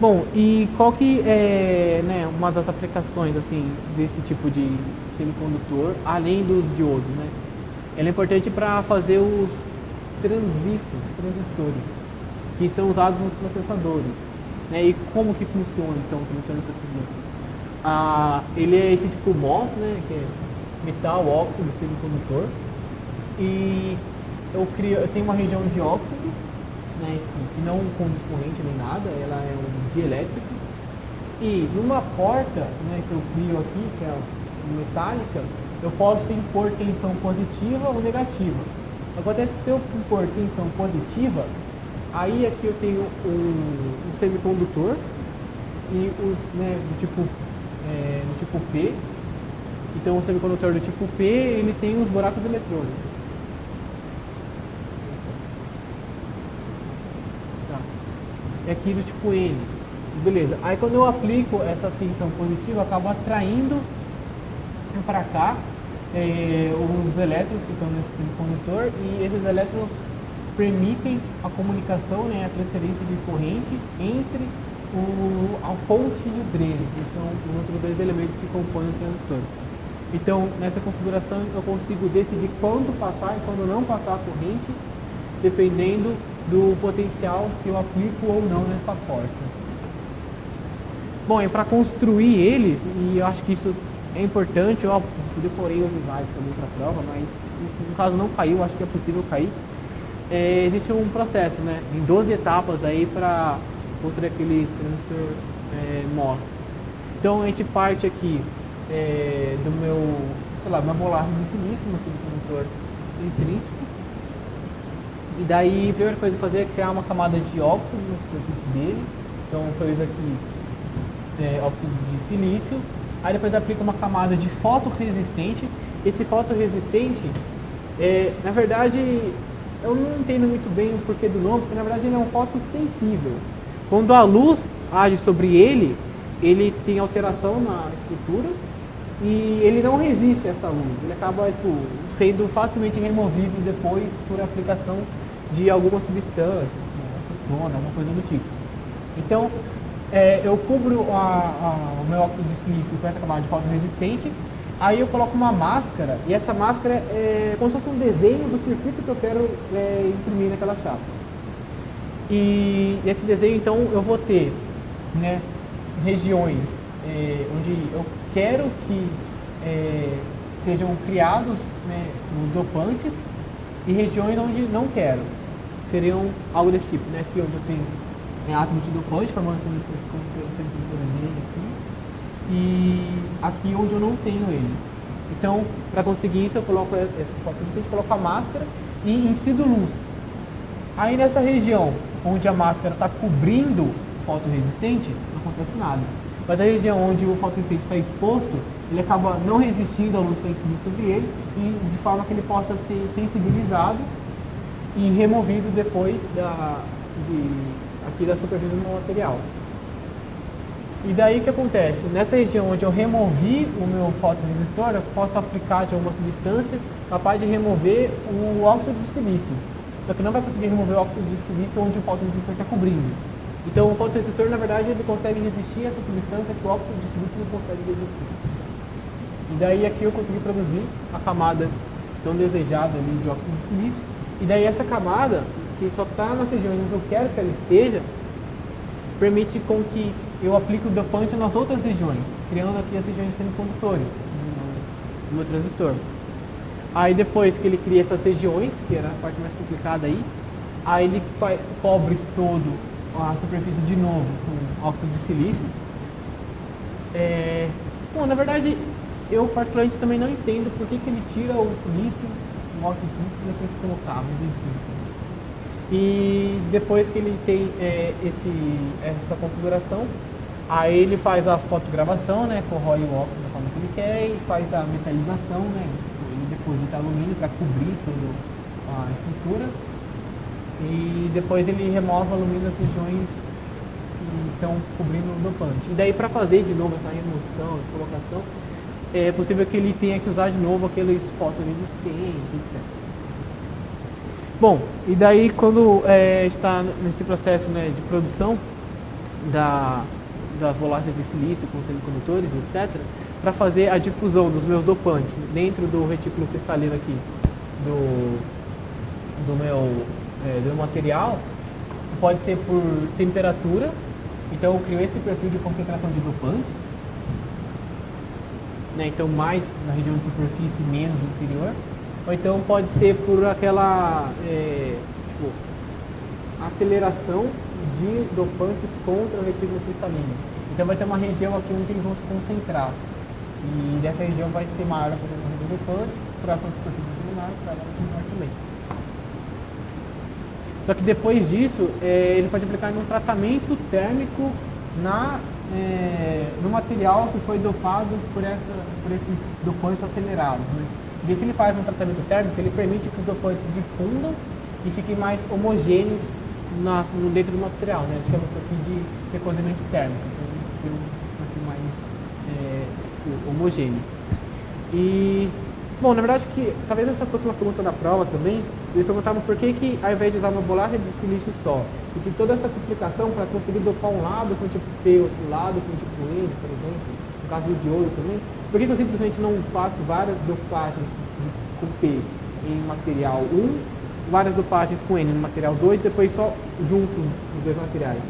Bom, e qual que é, né, uma das aplicações assim desse tipo de semicondutor, além dos diodos, né? Ele é importante para fazer os transistores, que são usados nos processadores, né? E como que funciona então o transistor? Ele é esse tipo MOS, né, que é metal óxido semicondutor, e eu tenho uma região de óxido, né, que não conduz corrente nem nada, ela é um dielétrico, e numa porta, né, que eu crio aqui, que é metálica, eu posso impor tensão positiva ou negativa. Acontece que se eu impor tensão positiva, aí aqui eu tenho um semicondutor e do tipo P. Então o semicondutor do tipo P, ele tem os buracos eletrônicos. Tá. E aqui do tipo N. Beleza. Aí quando eu aplico essa tensão positiva, eu acabo atraindo para cá os elétrons que estão nesse semicondutor, e esses elétrons permitem a comunicação, né, a transferência de corrente entre a fonte e o dreno, que são os outros dois elementos que compõem o transistor. Então, nessa configuração, eu consigo decidir quando passar e quando não passar a corrente, dependendo do potencial que eu aplico ou não nessa porta. Bom, e para construir ele, e eu acho que isso é importante, eu decorei os slides também para a prova, mas no caso não caiu, acho que é possível cair. Existe um processo, né, em 12 etapas aí para construir aquele transistor MOS. Então a gente parte aqui do uma molar de silício, no semicondutor intrínseco. E daí a primeira coisa a fazer é criar uma camada de óxido na superfície dele. Então foi isso aqui, óxido de silício. Aí depois aplica uma camada de fotorresistente. Esse fotorresistente, na verdade, eu não entendo muito bem o porquê do nome, porque na verdade ele é um fotossensível. Quando a luz age sobre ele, ele tem alteração na estrutura e ele não resiste a essa luz. Ele acaba sendo facilmente removível depois por aplicação de alguma substância, acetona, alguma coisa do tipo. Então, eu cubro o meu óxido de silício com essa camada de fotorresistente, aí eu coloco uma máscara, e essa máscara é como se fosse um desenho do circuito que eu quero imprimir naquela chapa. E esse desenho, então, eu vou ter, né, regiões onde eu quero que sejam criados, né, os dopantes, e regiões onde não quero. Seriam algo desse tipo, né? Aqui onde eu tenho átomos de dopante, formando esse condutor aqui, e aqui onde eu não tenho ele. Então, para conseguir isso, eu coloco coloco a máscara e incido luz. Aí nessa região onde a máscara está cobrindo o fotorresistente, não acontece nada. Mas a região onde o fotorresistente está exposto, ele acaba não resistindo à luz que está incidida sobre ele, e de forma que ele possa ser sensibilizado e removido depois aqui da superfície do material. E daí o que acontece? Nessa região onde eu removi o meu fotorresistor, eu posso aplicar de alguma substância capaz de remover o óxido de silício. Só que não vai conseguir remover o óxido de silício onde o fotorresistor está cobrindo. Então o fotorresistor, na verdade, ele consegue resistir a essa substância que o óxido de silício não consegue resistir. E daí aqui eu consegui produzir a camada, tão desejado ali de óxido de silício. E daí essa camada, que só está nas regiões onde eu quero que ela esteja, permite com que eu aplique o dopante nas outras regiões, criando aqui as regiões semicondutores do meu transistor. Aí depois que ele cria essas regiões, que era a parte mais complicada aí ele cobre todo a superfície de novo com óxido de silício. Bom, na verdade, eu particularmente também não entendo por que ele tira o silício, o óxido de silício, e depois colocava, e depois que ele tem essa configuração, aí ele faz a fotogravação, né, corrói o óxido da forma que ele quer e faz a metalização, né, ele deposita alumínio para cobrir toda a estrutura e depois ele remove o alumínio das regiões que estão cobrindo o dopante. E daí para fazer de novo essa remoção e colocação, é possível que ele tenha que usar de novo aqueles fotoresistentes, etc. Bom, e daí quando está nesse processo, né, de produção das bolachas de silício com semicondutores, etc., para fazer a difusão dos meus dopantes dentro do retículo cristalino aqui do meu material, pode ser por temperatura. Então eu crio esse perfil de concentração de dopantes, né, então mais na região de superfície, menos no interior. Ou então pode ser por aquela aceleração de dopantes contra o retículo cristalino. Então vai ter uma região aqui onde eles vão se concentrar. E dessa região vai ter maior a concentração de dopantes, próxima superfície menor, próxima menor também. Só que depois disso, ele pode aplicar um tratamento térmico no material que foi dopado por esses dopantes acelerados, né? E se ele faz um tratamento térmico, ele permite que os dopantes difundam e fiquem mais homogêneos dentro do material, né? Chama isso aqui de recozimento térmico, então ele fica mais homogêneo. E, bom, na verdade, talvez essa fosse uma pergunta da prova também. Eles perguntavam por que ao invés de usar uma bolacha de silício só, e que toda essa complicação para conseguir dopar um lado com tipo P, outro lado com tipo N, por exemplo, no caso do diodo também, por que eu simplesmente não faço várias dopagens com P em material 1, várias dopagens com N no material 2, depois só junto os dois materiais?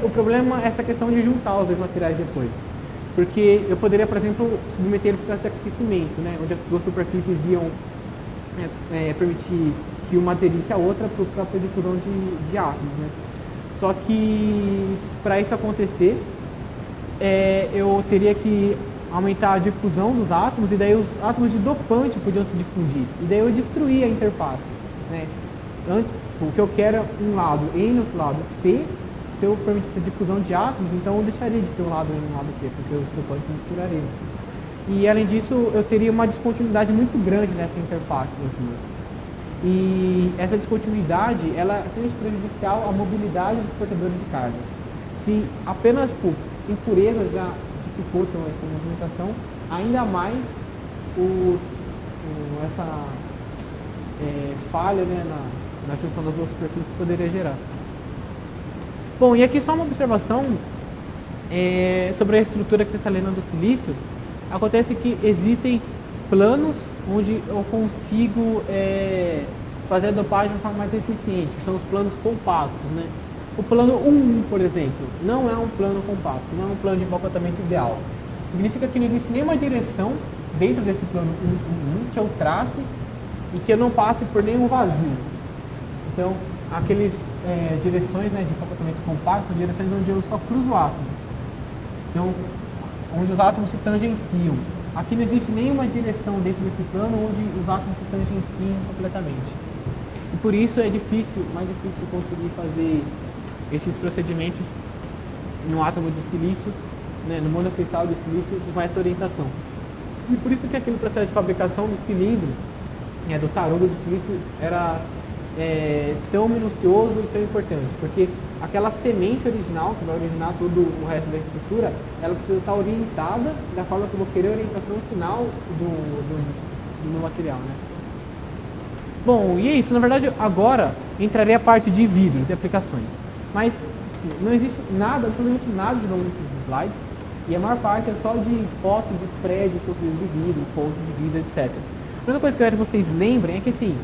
O problema é essa questão de juntar os dois materiais depois. Porque eu poderia, por exemplo, submeter ele a processo de aquecimento, né, onde as duas superfícies iam permitir que uma aderisse à outra para a própria difusão de átomos, né? Só que para isso acontecer, eu teria que aumentar a difusão dos átomos e daí os átomos de dopante podiam se difundir. E daí eu destruía a interface, né? Antes, o que eu quero é um lado N e outro lado P. Se eu permitisse a difusão de átomos, então eu deixaria de ter um lado N e um lado P, porque os dopantes se misturariam. E além disso, eu teria uma descontinuidade muito grande nessa interface das duas. E essa descontinuidade, ela é extremamente prejudicial à mobilidade dos portadores de carga. Se apenas impurezas já dificultam essa movimentação, ainda mais essa falha, né, na junção das duas superfícies poderia gerar. Bom, e aqui só uma observação sobre a estrutura cristalina do silício. Acontece que existem planos onde eu consigo fazer a dopagem de uma forma mais eficiente, que são os planos compactos, né? O plano 1.1, por exemplo, não é um plano compacto, não é um plano de empacottamento ideal. Significa que não existe nenhuma direção dentro desse plano 1.1 que eu trace e que eu não passe por nenhum vazio. Então, aqueles direções, né, de empacottamento compacto, direções onde eu só cruzo átomos. Então, onde os átomos se tangenciam. Aqui não existe nenhuma direção dentro desse plano onde os átomos se tangenciam completamente. E por isso é mais difícil conseguir fazer esses procedimentos no átomo de silício, né, no monocristal de silício com essa orientação. E por isso que aquele processo de fabricação do cilindro, do tarugo de silício, era tão minucioso e tão importante, porque aquela semente original, que vai originar todo o resto da estrutura, ela precisa estar orientada da forma que eu vou querer a orientação final do meu material, né? Bom, e é isso. Na verdade, agora entraria a parte de vidros e aplicações. Mas não existe nada, absolutamente nada de novo nesses slides, e a maior parte é só de fotos de prédios construídos de vidro, pontos de vidro, etc. primeira coisa que eu quero que vocês lembrem é que assim,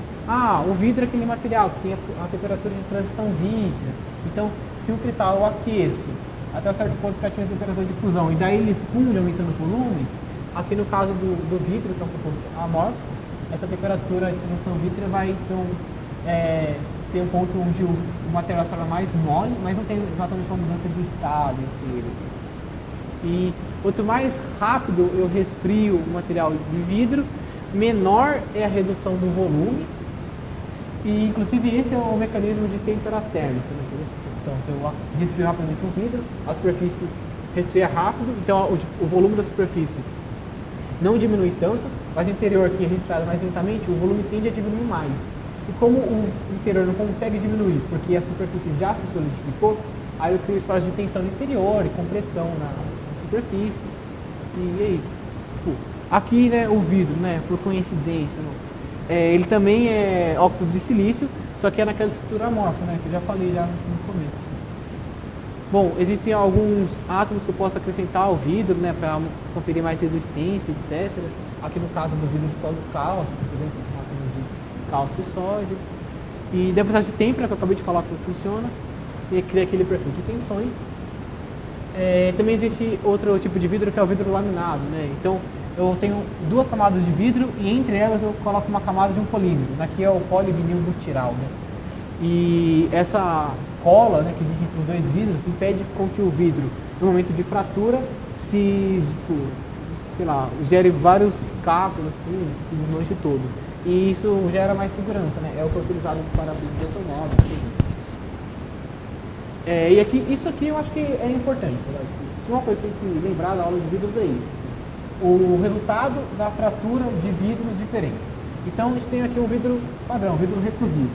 o vidro é aquele material que tem a temperatura de transição vítrea. Então, se o cristal eu aqueço até um certo ponto para atingir a temperatura de fusão, e daí ele funde aumentando o volume, aqui no caso do vidro, que é um composto amorfo, essa temperatura de transição vítrea vai então ser um ponto onde o material se torna mais mole, mas não tem exatamente uma mudança de estado entre eles. E quanto mais rápido eu resfrio o material de vidro, menor é a redução do volume. E inclusive esse é o mecanismo de temperatura térmica. Né? Então, se eu resfrio rapidamente um vidro, a superfície resfria rápido, então o volume da superfície não diminui tanto, mas o interior que é resfriado mais lentamente, o volume tende a diminuir mais. E como o interior não consegue diminuir, porque a superfície já se solidificou, aí eu crio espaço de tensão no interior e compressão na superfície. E é isso. Aqui, né, o vidro, né, por coincidência, ele também é óxido de silício, só que é naquela estrutura amorfa, né, que eu já falei já no começo. Bom, existem alguns átomos que eu posso acrescentar ao vidro, né, para conferir mais resistência, etc. Aqui no caso do vidro de sódio cálcio, por exemplo, átomos de cálcio e sódio. E depois de têmpera, que eu acabei de falar como funciona, e cria aquele perfil de tensões. Também existe outro tipo de vidro que é o vidro laminado, né? Então eu tenho duas camadas de vidro e entre elas eu coloco uma camada de um polímero. Daqui é o polivinilbutiral, né? E essa cola, né, que existe entre os dois vidros impede com que o vidro, no momento de fratura, se, sei lá, gere vários cacos, assim, se desmanche todo. E isso gera mais segurança, né? É o que é utilizado para de automóvel. E aqui, isso aqui eu acho que é importante. Né? Uma coisa que tem que lembrar da aula de vidros é isso. O resultado da fratura de vidros diferentes. Então a gente tem aqui um vidro padrão, um vidro reclusivo.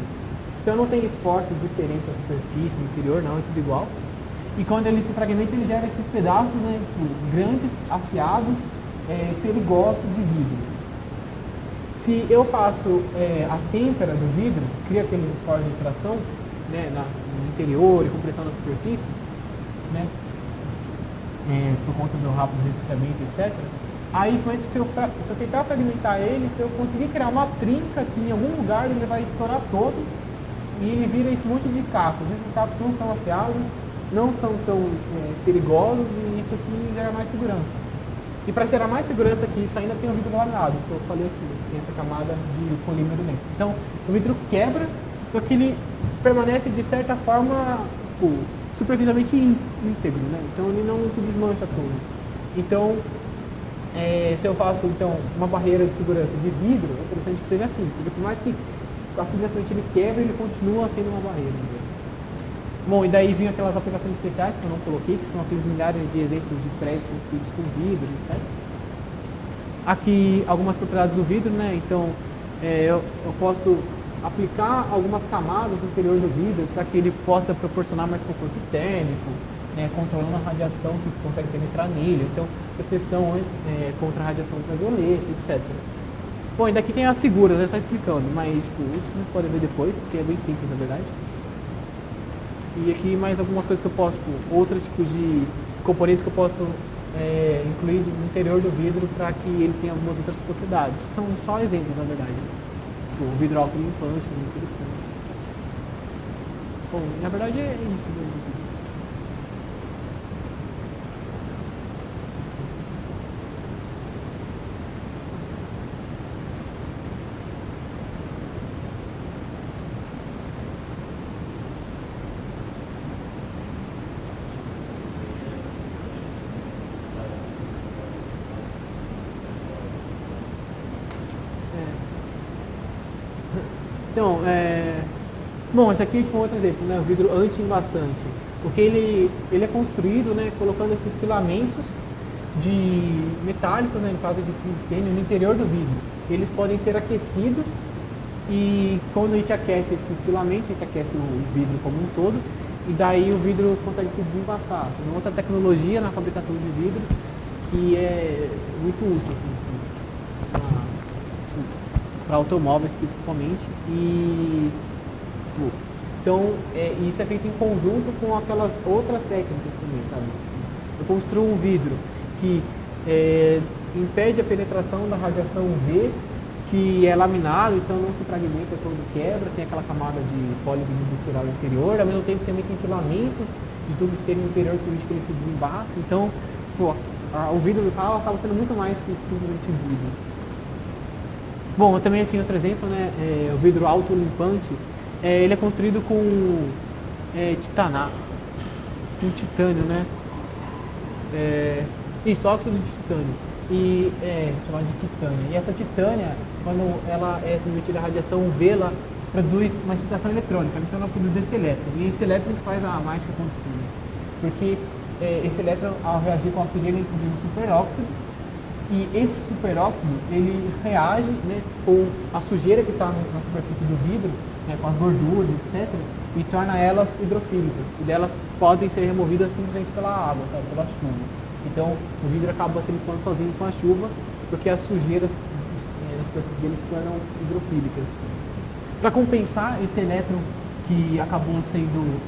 Então não tem esforços diferentes na superfície, no interior, não, é tudo igual. E quando ele se fragmenta, ele gera esses pedaços, né, grandes, afiados, perigosos de vidro. Se eu faço a têmpera do vidro, cria aqueles esforços de tração, né, no interior e compressão na superfície, né, por conta do rápido resfriamento, etc. Aí, se eu tentar fragmentar ele, se eu conseguir criar uma trinca aqui em algum lugar, ele vai estourar todo e ele vira esse monte de cacos. Esses cacos não são afiados, não são tão perigosos e isso aqui gera mais segurança. E para gerar mais segurança que isso, ainda tem o vidro laminado, que eu falei aqui, tem essa camada de polímero dentro. Então, o vidro quebra, só que ele permanece de certa forma superficialmente íntegro, né? Então ele não se desmancha todo. Então, se eu faço então uma barreira de segurança de vidro, é interessante que seja assim, porque por mais que acidentalmente ele quebra, ele continua sendo uma barreira. Né? Bom, e daí vem aquelas aplicações especiais que eu não coloquei, que são aqueles milhares de exemplos de prédios construídos com vidro, etc. Aqui algumas propriedades do vidro, né? Então eu posso aplicar algumas camadas no interior do vidro para que ele possa proporcionar mais conforto térmico, né, controlando a radiação que consegue penetrar nele, então proteção contra a radiação ultravioleta, etc. Bom, e daqui tem as figuras, eu estou explicando, mas isso vocês podem ver depois, porque é bem simples na verdade. E aqui mais algumas coisas que eu posso, outros tipos de componentes que eu posso incluir no interior do vidro para que ele tenha algumas outras propriedades. São só exemplos na verdade. O vidro autolimpante, muito interessante. Bom, na verdade é isso mesmo. Então, bom, esse aqui foi outro exemplo, né? O vidro anti-embaçante. Porque ele é construído, né, colocando esses filamentos de metálicos, né, no caso de tungstênio, no interior do vidro. Eles podem ser aquecidos e quando a gente aquece esses filamentos, a gente aquece o vidro como um todo e daí o vidro consegue se desembaçar. Tem outra tecnologia na fabricação de vidros que é muito útil, assim, para automóveis principalmente. E então isso é feito em conjunto com aquelas outras técnicas também, sabe? Eu construo um vidro que impede a penetração da radiação UV que é laminado, então não se fragmenta quando quebra, tem aquela camada de polivinil estrutural interior, ao mesmo tempo também tem filamentos de tubo externo interior que ele se desembaça, então o vidro do carro acaba sendo muito mais que simplesmente vidro. Bom, eu também aqui outro exemplo, né, o vidro autolimpante, ele é construído com com titânio, né, isso, óxido de titânio, e chamado de titânio. E essa titânia, quando ela é submetida à radiação UV, ela produz uma excitação eletrônica, então ela produz esse elétron, e esse elétron que faz a mágica acontecer, porque esse elétron, ao reagir com o oxigênio, ele produz um superóxido, e esse superóxido, ele reage, né, com a sujeira que está na superfície do vidro, né, com as gorduras, etc., e torna elas hidrofílicas, e delas podem ser removidas simplesmente pela água, sabe, pela chuva. Então, o vidro acaba se limpando sozinho com a chuva, porque as sujeiras na superfície dele se tornam hidrofílicas. Para compensar esse elétron que acabou sendo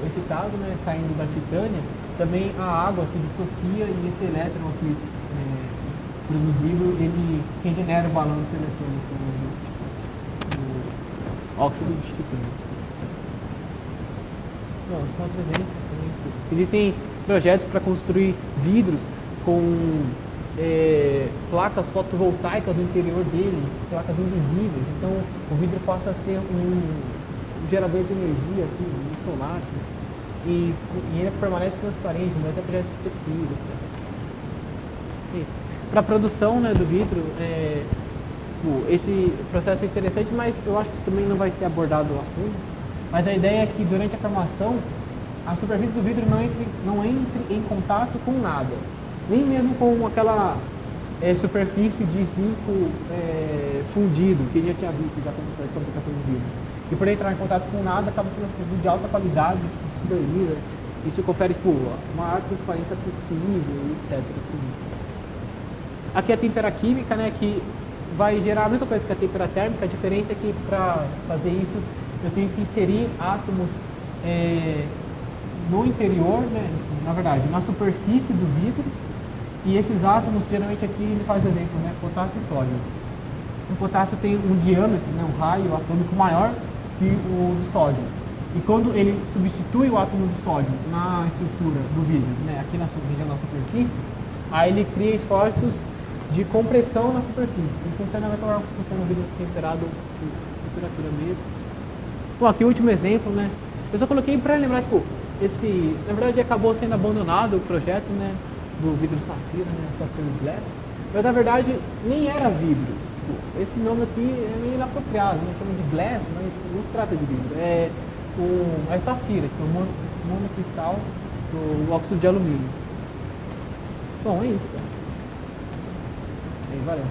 excitado, né, saindo da titânia, também a água se dissocia e esse elétron aqui produzido, ele regenera o balanço eletrônico do óxido de titânio. Bom, os contra-exemplos também. Existem projetos para construir vidros com placas fotovoltaicas no interior dele, placas invisíveis. Então, o vidro passa a ser um gerador de energia aqui, um solar. E ele permanece transparente, mas é projeto de pesquisa. Isso. Para a produção, né, do vidro, esse processo é interessante, mas eu acho que também não vai ser abordado a fundo. Mas a ideia é que durante a formação, a superfície do vidro não entre em contato com nada, nem mesmo com aquela superfície de zinco fundido, que a gente já tinha visto já como fabricação de vidro. E por entrar em contato com nada, acaba sendo uma superfície de alta qualidade, super lisa. Isso confere uma alta transparência possível, etc. Aqui a temperatura química, né, que vai gerar a mesma coisa que a temperatura térmica. A diferença é que para fazer isso eu tenho que inserir átomos no interior, né, na verdade, na superfície do vidro, e esses átomos, geralmente aqui ele faz exemplo, né, potássio e sódio. O potássio tem um diâmetro, né, um raio atômico maior que o do sódio. E quando ele substitui o átomo do sódio na estrutura do vidro, né, aqui na região da superfície, aí ele cria esforços de compressão na superfície. Ele funciona o vidro temperado por temperatura mesmo. Bom, aqui o último exemplo, né? Eu só coloquei para lembrar, na verdade acabou sendo abandonado o projeto, né, do vidro safira, né, Sapphire Glass, mas na verdade nem era vidro. Esse nome aqui é meio inapropriado, né? Chama de glass, mas não se trata de vidro. É safira, que é o monocristal do óxido de alumínio. Bom, é isso. Valeu.